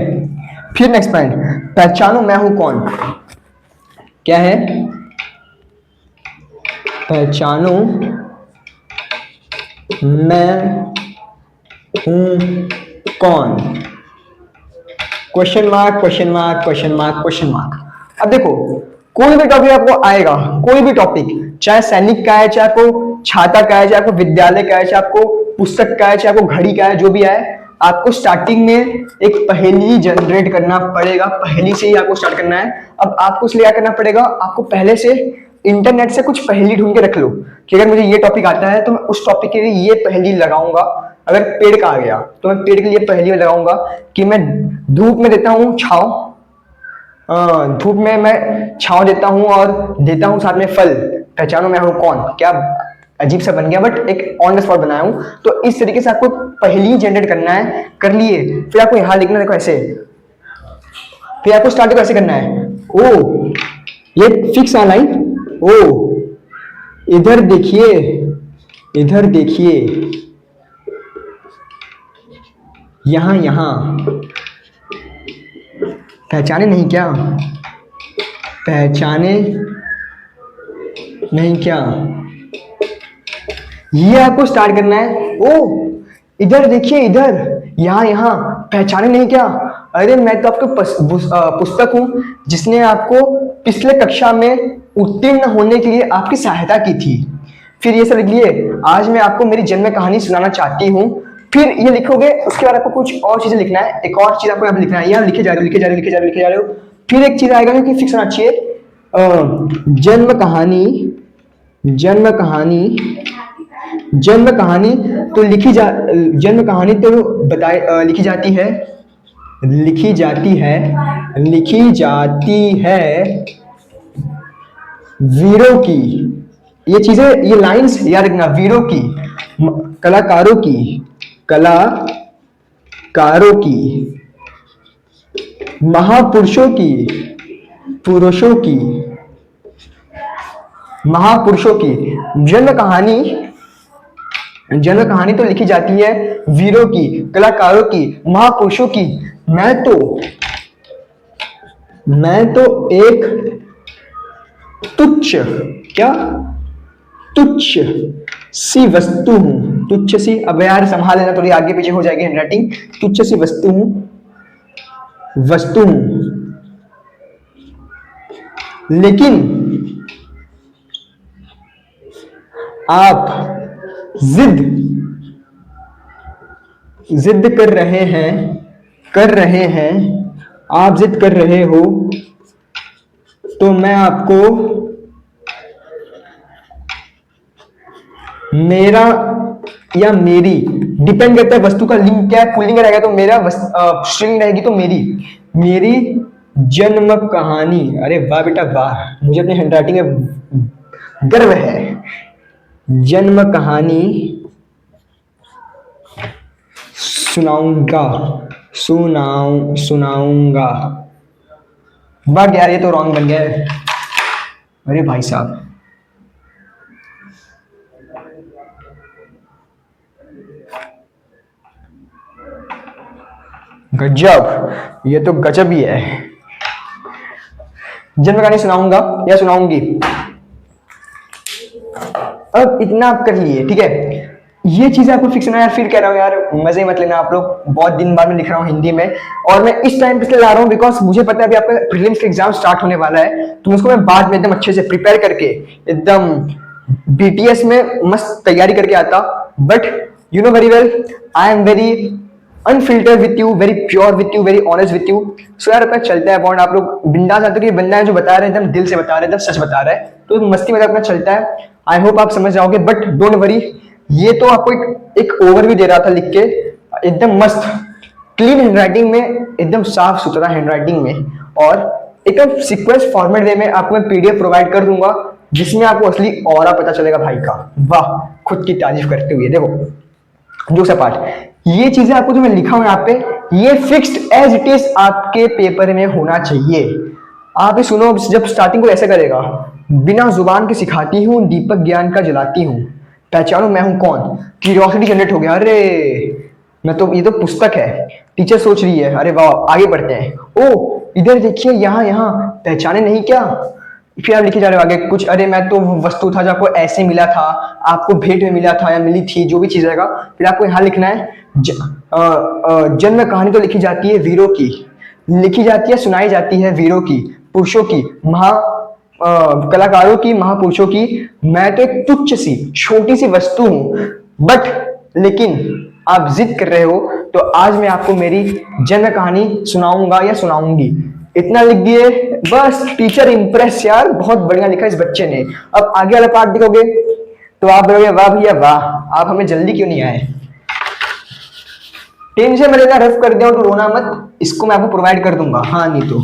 फिर नेक्स्ट पॉइंट, पहचानो मैं हूं कौन, क्या है, पहचानो मैं हूं कौन, question mark question mark question mark question mark. अब देखो कोई भी टॉपिक आपको आएगा, कोई भी टॉपिक, चाहे सैनिक का है, चाहे आपको छाता का है, चाहे आपको विद्यालय का है, चाहे आपको पुस्तक का है, चाहे आपको घड़ी का है, जो भी आए, आपको स्टार्टिंग में एक पहेली जनरेट करना पड़ेगा, पहेली से ही आपको स्टार्ट करना है। अब आपको इसलिए क्या करना पड़ेगा, आपको पहले से इंटरनेट से कुछ पहेली ढूंढ के रख लो कि अगर मुझे ये टॉपिक आता है तो मैं उस टॉपिक के लिए ये पहेली लगाऊंगा। अगर पेड़ का आ गया तो मैं पेड़ के लिए पहेली लगाऊंगा कि मैं धूप में देता हूं छाव, धूप में मैं छांव देता हूँ और देता हूँ साथ में फल, पहचानो मैं हूँ कौन। क्या अजीब सा बन गया, बट एक ऑन द स्पॉट बनाया हूँ। तो इस तरीके से आपको पहेली जनरेट करना है, कर लिए, फिर आपको यहाँ लिखना है, देखो ऐसे, फिर आपको स्टार्ट कैसे करना है। ओ ये फिक्स आ लाइन, ओ इधर देखिए, इधर देखिए, यहां यहां, पहचाने नहीं क्या, पहचाने नहीं क्या, ये आपको स्टार्ट करना है। ओ इधर देखिए, इधर, यहाँ यहाँ, पहचाने नहीं क्या, अरे मैं तो आपको पुस्तक हूं जिसने आपको पिछले कक्षा में उत्तीर्ण होने के लिए आपकी सहायता की थी। फिर ये सब लिख लिए, आज मैं आपको मेरी जन्म कहानी सुनाना चाहती हूँ। फिर ये लिखोगे, उसके बाद आपको कुछ और चीजें लिखना है, एक और चीज आपको यहाँ लिखना है, यहाँ लिखे जा रहे हो, लिखे जा रहे हो, लिखे जा रहे हो, लिखे जा रहे हो। फिर एक चीज आएगा कि फिक्स होना चाहिए, जन्म कहानी, जन्म कहानी, जन्म कहानी तो जन्म कहानी तो बताए लिखी जाती है, लिखी जाती है, लिखी जाती है वीरों की। ये चीजें, ये लाइंस याद रखना, वीरों की, कलाकारों की, कलाकारों की, महापुरुषों की, पुरुषों की, महापुरुषों की। जन्म कहानी, जन्म कहानी तो लिखी जाती है वीरों की, कलाकारों की, महापुरुषों की। मैं तो एक तुच्छ, क्या, तुच्छ सी वस्तु हूं, तुच्छ सी, अब यार संभाल लेना, थोड़ी आगे पीछे हो जाएगी हैंडराइटिंग। तुच्छ सी वस्तु हूं, वस्तु हूं, लेकिन आप जिद कर रहे हैं, कर रहे हैं, आप जिद कर रहे हो, तो मैं आपको मेरा या मेरी, डिपेंड करता है वस्तु का लिंग क्या है, पुल्लिंग रहेगा तो मेरा, स्ट्रिंग रहेगी तो मेरी जन्म कहानी। अरे वाह बेटा वाह, मुझे अपनी हैंडराइटिंग में गर्व है। जन्म कहानी सुनाऊंगा, सुनाऊंगा। बट यार ये तो रॉन्ग बन गया है, अरे भाई साहब। गजब, ये तो गजब ही है। जन्म कहानी सुनाऊंगा या सुनाऊंगी। अब इतना आप कर लिए, ठीक है, ये चीजें आपको फिक्स होना है। फिर कह रहा हूँ यार, मजे मत लेना आप लोग, बहुत दिन बाद में लिख रहा हूँ हिंदी में, और मैं इस टाइम पे ला रहा हूँ बिकॉज मुझे पता है अभी आपका प्रीलिम्स का एग्जाम स्टार्ट होने वाला है, तो उसको मैं बाद में एकदम अच्छे से प्रिपेयर करके, एकदम बीटीएस में मस्त तैयारी करके आता। But you know very well, I am very unfilter with you, very pure with you, very honest with you. So यार अपना चलता है बॉन्ड, आप लोग बिंदास आते हो कि बंदा है जो बता रहे हैं एकदम दिल से बता रहे हैं, एकदम सच बता रहा है, तो मस्ती में अपना चलता है। आई होप आप समझ जाओगे, बट डोंट वरी, ये तो आपको एक ओवरव्यू दे रहा था लिख के, एकदम मस्त क्लीन हैंडराइटिंग में, एकदम साफ सुथरा हैंडराइटिंग में, और एकदम सीक्वेंस फॉर्मेट वे में आपको मैं पीडीएफ प्रोवाइड कर दूंगा, जिसमें आपको असली ऑरा पता चलेगा भाई का। वाह, खुद की तारीफ करते हुए। देखो जो सा पार्ट, ये चीजें आपको जो मैं लिखा हूं यहाँ पे, ये फिक्स्ड एज इट इज आपके पेपर में होना चाहिए। आप ये सुनो, जब स्टार्टिंग को ऐसे करेगा, बिना जुबान के सिखाती हूँ, दीपक ज्ञान का जलाती हूँ, पहचानो मैं हूं कौन। क्यूरियोसिटी जनरेट हो गया, अरे मैं तो, ये तो पुस्तक है, टीचर सोच रही है, अरे वाह आगे बढ़ते हैं। ओ इधर देखिए, यहाँ यहाँ, पहचाने नहीं क्या। फिर आप लिखे जा रहे हो आगे कुछ, अरे मैं तो वस्तु था जो आपको ऐसे मिला था, आपको भेंट में मिला था या मिली थी, जो भी चीज रहेगा। फिर आपको यहाँ लिखना है, जन्म कहानी तो लिखी जाती है वीरों की, लिखी जाती है, सुनाई जाती है वीरों की, पुरुषों की, कलाकारों की, महापुरुषों की। मैं तो एक तुच्छ सी छोटी सी वस्तु हूं, बट लेकिन आप जिद कर रहे हो, तो आज मैं आपको मेरी जन्म कहानी सुनाऊंगा या सुनाऊंगी। इतना लिख दिए बस, टीचर इंप्रेस, यार बहुत बढ़िया लिखा इस बच्चे ने। अब आगे वाला पार्ट देखोगे तो आप बोलोगे वाह भैया वाह, आप हमें जल्दी क्यों नहीं आए। टेंशन में लेना, रफ कर दिया तो रोना मत, इसको मैं आपको प्रोवाइड कर दूंगा। हाँ नहीं तो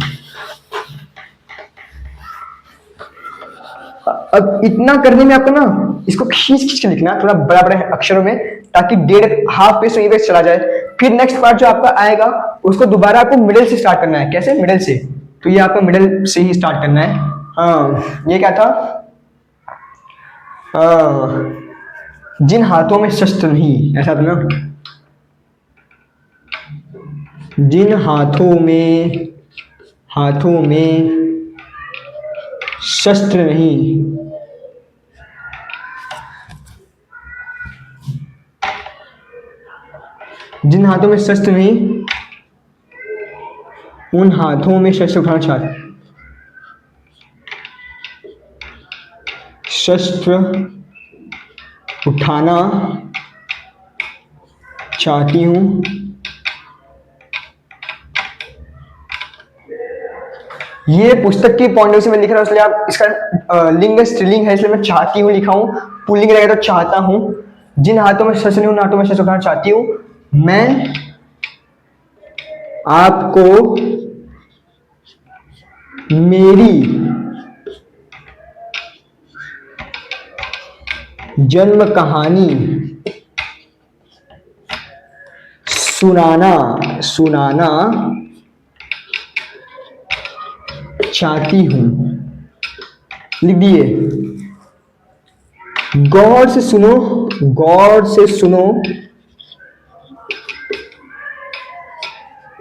अब इतना करने में आपको ना इसको खींच खींच के लिखना थोड़ा बड़ा बड़ा अक्षरों में, ताकि डेढ़ हाफ पेज तो यहीं पे चला जाए। फिर नेक्स्ट पार्ट जो आपका आएगा उसको दोबारा आपको मिडिल से स्टार्ट करना है। कैसे? मिडिल से। तो ये आपको मिडिल से ही स्टार्ट करना है। हाँ, ये क्या था? जिन हाथों में शस्त्र नहीं, ऐसा था ना? जिन हाथों में शस्त्र नहीं, जिन हाथों में शस्त्र नहीं उन हाथों में शस्त्र उठाना चाहती हूँ। ये पुस्तक की पॉइंट से मैं लिख रहा हूँ, इसलिए आप इसका लिंग स्त्रीलिंग है, इसलिए मैं चाहती हूँ लिखा हूँ। पुल्लिंग रहेगा तो चाहता हूँ। जिन हाथों में शस्त्र नहीं उन हाथों में शस्त्र उठाना चाहती हूँ। मैं आपको मेरी जन्म कहानी सुनाना चाहती हूँ। लिख दिए। गौर से सुनो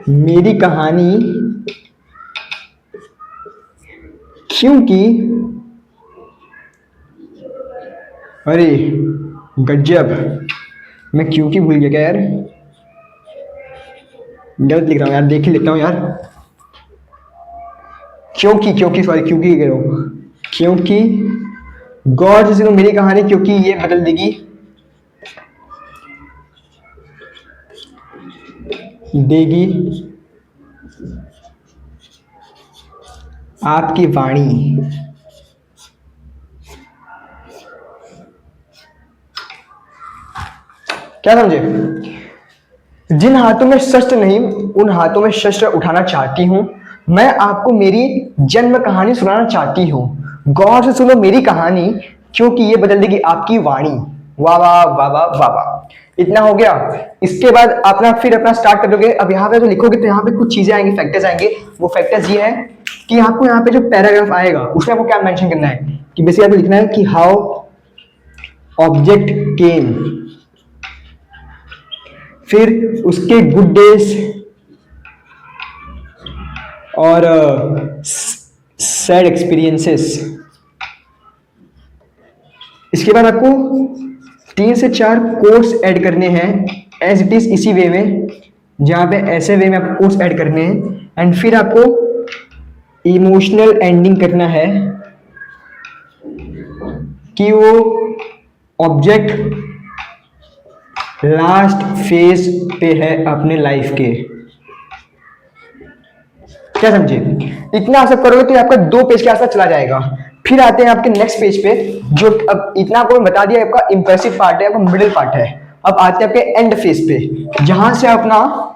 मेरी कहानी, क्योंकि अरे गजब, मैं क्योंकि भूल गया क्या यार? गलत लिख रहा हूँ यार, देख ही लेता हूँ यार। क्योंकि सॉरी, क्योंकि कह रहा हूँ। क्योंकि गौर से सुनो मेरी कहानी, क्योंकि ये बदल देगी आपकी वाणी। क्या समझे? जिन हाथों में शस्त्र नहीं उन हाथों में शस्त्र उठाना चाहती हूँ। मैं आपको मेरी जन्म कहानी सुनाना चाहती हूँ। गौर से सुनो मेरी कहानी, क्योंकि ये बदल देगी आपकी वाणी। वाह वाह वाह वाह वाह वाह। इतना हो गया। इसके बाद फिर अपना स्टार्ट कर दोगे। अब यहाँ पे जो लिखोगे तो यहाँ पे कुछ चीजें आएंगी, फैक्टर्स आएंगे। वो फैक्टर्स ये है कि आपको यहाँ पे जो पैराग्राफ आएगा उसमें आपको क्या मेंशन करना है कि बेसिकली आपको लिखना है कि हाउ ऑब्जेक्ट केम, फिर उसके गुड डेज और सैड एक्सपीरियंसेस। इसके बाद आपको 3 से 4 कोट्स ऐड करने हैं एज इट इज, इसी वे में, जहां पे ऐसे वे में आपको कोट्स ऐड करने हैं। एंड फिर आपको इमोशनल एंडिंग करना है कि वो ऑब्जेक्ट लास्ट फेज पे है अपने लाइफ के। क्या समझे? इतना सब करोगे तो आपका 2 पेज के आसपास चला जाएगा। फिर आते हैं आपके नेक्स्ट पेज पे, जो अब इतना आपको बता दिया आपका इंप्रेसिव पार्ट है, आपका मिडिल पार्ट है। अब आते हैं आपके एंड फेज पे, जहां से अपना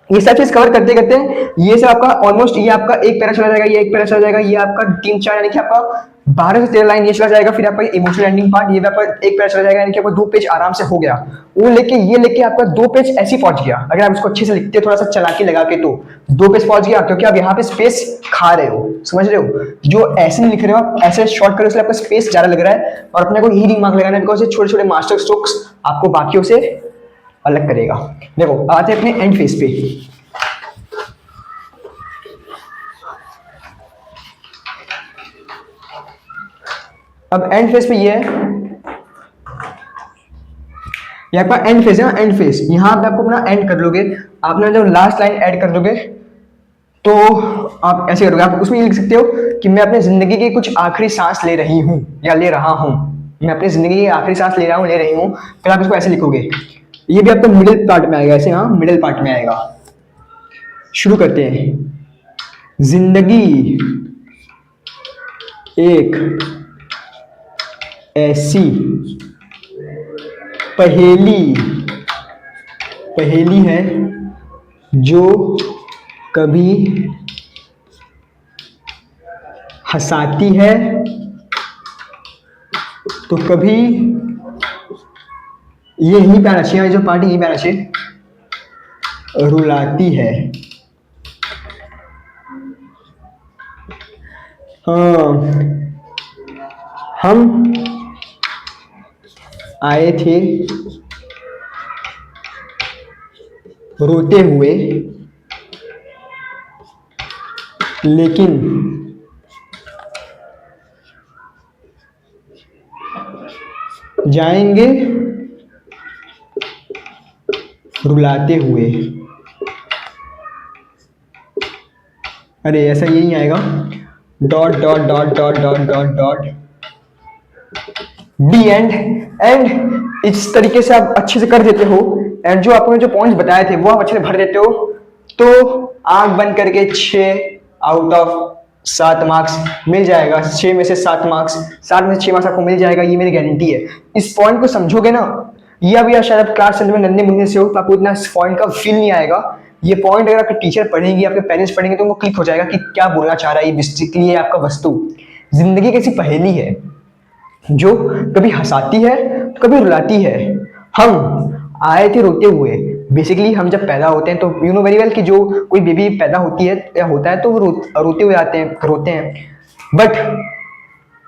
ये सब चीज कवर करते करते ये सब आपका ऑलमोस्ट, ये आपका एक पैरा चला जाएगा, ये एक पैरा चला जाएगा, ये आपका 3-4 यानी कि आपका 12 से 13 लाइन ये चला जाएगा। फिर आपका इमोशनल एंडिंग पार्ट, ये आपका एक पैरा चला जाएगा, यानी कि आपका 2 पेज आराम से हो गया। वो लेके आपका 2 पेज ऐसे पहुंच गया। अगर आप इसको अच्छे से लिखते थोड़ा सा चालाकी लगा के तो 2 पेज पहुंच गया, क्योंकि आप यहाँ पे स्पेस खा रहे हो। समझ रहे हो? जो ऐसे नहीं लिख रहे हो आप, ऐसे शॉर्ट करो, इसलिए आपका स्पेस ज्यादा लग रहा है और अपने को ही दिमाग लगाना है, बिकॉज छोटे छोटे मास्टर स्ट्रोक्स आपको बाकियों से अलग करेगा। देखो आते हैं अपने एंड फेज पे। अब एंड फेज पे ये है, ये आपका एंड फेज है ना, एंड फेज। यहां पे आपको अपना एंड कर लोगे। आपने जब लास्ट लाइन ऐड कर दोगे तो आप ऐसे करोगे। आप उसमें ये लिख सकते हो कि मैं अपनी जिंदगी की कुछ आखिरी सांस ले रही हूं या ले रहा हूं। मैं अपनी जिंदगी की आखिरी सांस ले रहा हूं, ले रही हूं। फिर आप इसको ऐसे लिखोगे। ये भी आपका मिडिल पार्ट में आएगा, ऐसे। हाँ, मिडिल पार्ट में आएगा। शुरू करते हैं। जिंदगी एक ऐसी पहेली है जो कभी हंसाती है तो कभी ये यहीं पे आना चाहिए, जो पार्टी यहीं पे आना चाहिए, रुलाती है। हाँ, हम आए थे रोते हुए, लेकिन जाएंगे रुलाते हुए। अरे ऐसा यही आएगा, dot dot dot dot dot dot dot D and इस तरीके से आप अच्छे से कर देते हो। एंड जो आपने जो पॉइंट्स बताए थे वो आप अच्छे से भर देते हो, तो आंख बंद करके 6 आउट ऑफ 7 मार्क्स मिल जाएगा। 6 में से 7 मार्क्स, 7 में से 6 मार्क्स आपको मिल जाएगा, ये मेरी गारंटी है। इस पॉइंट को समझोगे ना, या शायद आप क्लास 10 में नन्हे मुन्ने से हो तो आपको इतना इस पॉइंट का फील नहीं आएगा। ये पॉइंट अगर आपके टीचर पढ़ेंगे, आपके पेरेंट्स पढ़ेंगे, तो उनको क्लिक हो जाएगा कि क्या बोलना चाह रहा है ये। बेसिकली ये आपका वस्तु जिंदगी कैसी पहेली है जो कभी हंसाती है तो कभी रुलाती है। हम आए थे रोते हुए, बेसिकली हम जब पैदा होते हैं तो यू नो वेरी वेल कि जो कोई बेबी पैदा होती है या होता है तो वो रोते हुए आते हैं, रोते हैं। बट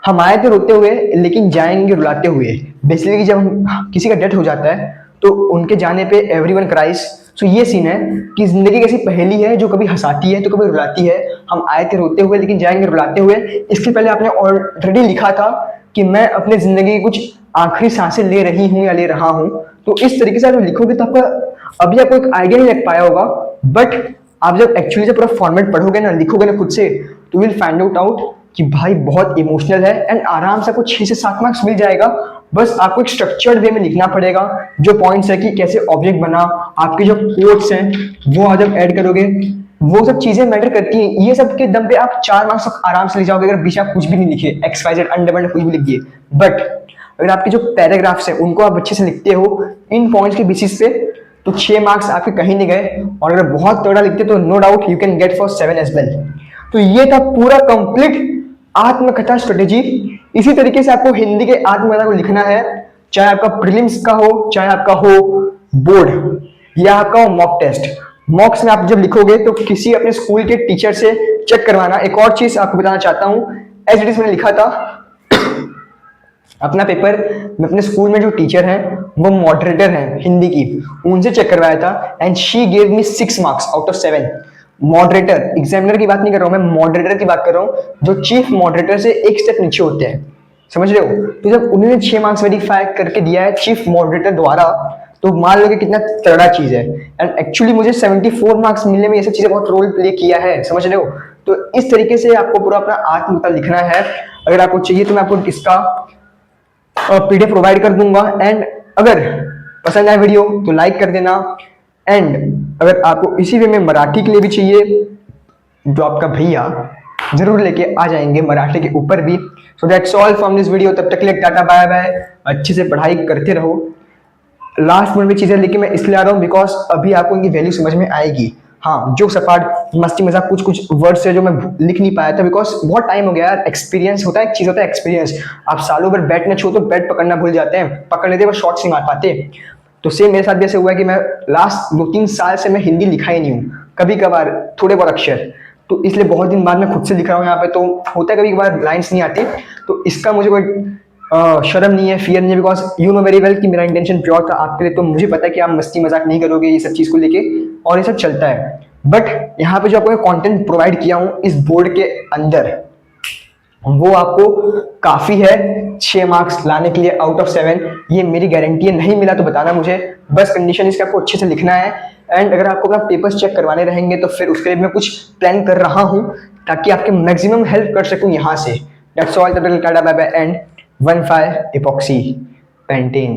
हम आए थे रोते हुए लेकिन जाएंगे रुलाते हुए। बेसिकली जब किसी का डेथ हो जाता है तो उनके जाने पे एवरीवन क्राइज। सो ये सीन है कि जिंदगी कैसी पहेली है जो कभी हंसाती है तो कभी रुलाती है। हम आए थे रोते हुए लेकिन जाएंगे रुलाते हुए। इसके पहले आपने ऑलरेडी लिखा था कि मैं अपने जिंदगी की कुछ आखिरी सांसें ले रही हूँ या ले रहा हूँ। तो इस तरीके से आप लिखोगे तो आपका अभी आपको एक आइडिया नहीं लग पाया होगा, बट आप जब एक्चुअली जब पूरा फॉर्मेट पढ़ोगे ना, लिखोगे ना खुद से, तो विल फाइंड आउट कि भाई बहुत इमोशनल है। एंड आराम से आपको 6 से 7 मार्क्स मिल जाएगा। बस आपको एक स्ट्रक्चर्ड वे में लिखना पड़ेगा। जो पॉइंट्स है कि कैसे ऑब्जेक्ट बना, आपके जो कोट्स हैं वो आप जब ऐड करोगे, वो सब चीजें मैटर करती हैं। ये सब के दम पे आप 4 मार्क्स आराम से ले जाओगे अगर बीच आप कुछ भी नहीं लिखे, XYZ अंडरवर्ड कुछ भी लिख दिए। बट अगर आपके जो पैराग्राफ्स हैं उनको आप अच्छे से लिखते हो इन पॉइंट्स के बेसिस पे, तो 6 मार्क्स आपके कहीं नहीं गए। और अगर बहुत तगड़ा लिखते तो no doubt you can get for 7 as well. तो ये था पूरा कंप्लीट आत्मकथा स्ट्रेटेजी। इसी तरीके से आपको हिंदी के आत्मकथा को लिखना है, चाहे आपका प्रीलिम्स का हो, चाहे आपका हो बोर्ड या आपका हो मॉक टेस्ट। मॉक्स में आप जब लिखोगे तो किसी अपने स्कूल के टीचर से चेक करवाना। एक और चीज आपको बताना चाहता हूं, एज इट इज मैंने लिखा था अपना पेपर, मैं अपने स्कूल में जो टीचर हैं वो मॉडरेटर हैं हिंदी की, उनसे चेक करवाया था and she gave me 6 marks out of 7। Moderator, examiner की बात नहीं कर रहा हूं मैं, मॉडरेटर की बात कर रहा हूं, जो चीफ मॉडरेटर से एक स्टेप नीचे होते हैं, समझ रहे हो। तो जब उन्होंने 6 मार्क्स वेरीफाई करके दिया है चीफ मॉडरेटर द्वारा, तो मान लो कि कितना तगड़ा चीज है। एंड एक्चुअली मुझे 74 मार्क्स मिलने में ये सब चीजें बहुत रोल प्ले किया है, समझ रहे हो। तो इस तरीके से आपको पूरा अपना आत्मकथा लिखना है। अगर आपको चाहिए तो मैं आपको इसका PDF प्रोवाइड कर दूंगा। एंड अगर पसंद आए वीडियो तो लाइक कर देना। एंड अगर आपको इसी वे में मराठी के लिए भी चाहिए, जो आपका भैया जरूर लेके आ जाएंगे मराठी के ऊपर भी। So that's all from this video. तब तक के लिए टाटा बाय बाय, अच्छे से पढ़ाई करते रहो। लास्ट में भी चीजें लेके मैं इसलिए आ रहा हूँ बिकॉज अभी आपको इनकी वैल्यू समझ में आएगी। हाँ, जो सपाट मस्ती मजाक कुछ वर्ड्स है जो मैं लिख नहीं पाया था बिकॉज बहुत टाइम हो गया यार। एक्सपीरियंस होता है, एक चीज होता है एक्सपीरियंस। आप सालों भर बैट न छो तो बैट पकड़ना भूल जाते हैं, पकड़ लेते हैं बस शॉट्स नहीं मार पाते। तो सेम मेरे साथ भी ऐसे हुआ है कि मैं लास्ट 2-3 साल से मैं हिंदी लिखा ही नहीं हूँ, कभी कभार थोड़े बहुत अक्षर। तो इसलिए बहुत दिन बाद मैं खुद से लिख रहा हूँ यहाँ पे, तो होता है कभी कभार लाइन्स नहीं आती। तो इसका मुझे कोई शर्म नहीं है, फियर नहीं है, because you know very well कि मेरा इंटेंशन प्योर था आपके लिए। तो मुझे पता है कि आप मस्ती मजाक नहीं करोगे ये सब चीज को लेके, और ये सब चलता है। बट यहाँ पे जो आपको कंटेंट प्रोवाइड किया हूँ इस बोर्ड के अंदर, वो आपको काफी है 6 मार्क्स लाने के लिए आउट ऑफ 7। ये मेरी गारंटी है, नहीं मिला तो बताना मुझे। बस कंडीशन इसका आपको अच्छे से लिखना है। एंड अगर आपको अपना पेपर्स चेक करवाने रहेंगे तो फिर उसके लिए मैं कुछ प्लान कर रहा हूँ ताकि आपके मैक्सिमम हेल्प कर सकूँ यहाँ से। That's all, tata bye bye and 1-5 epoxy painting।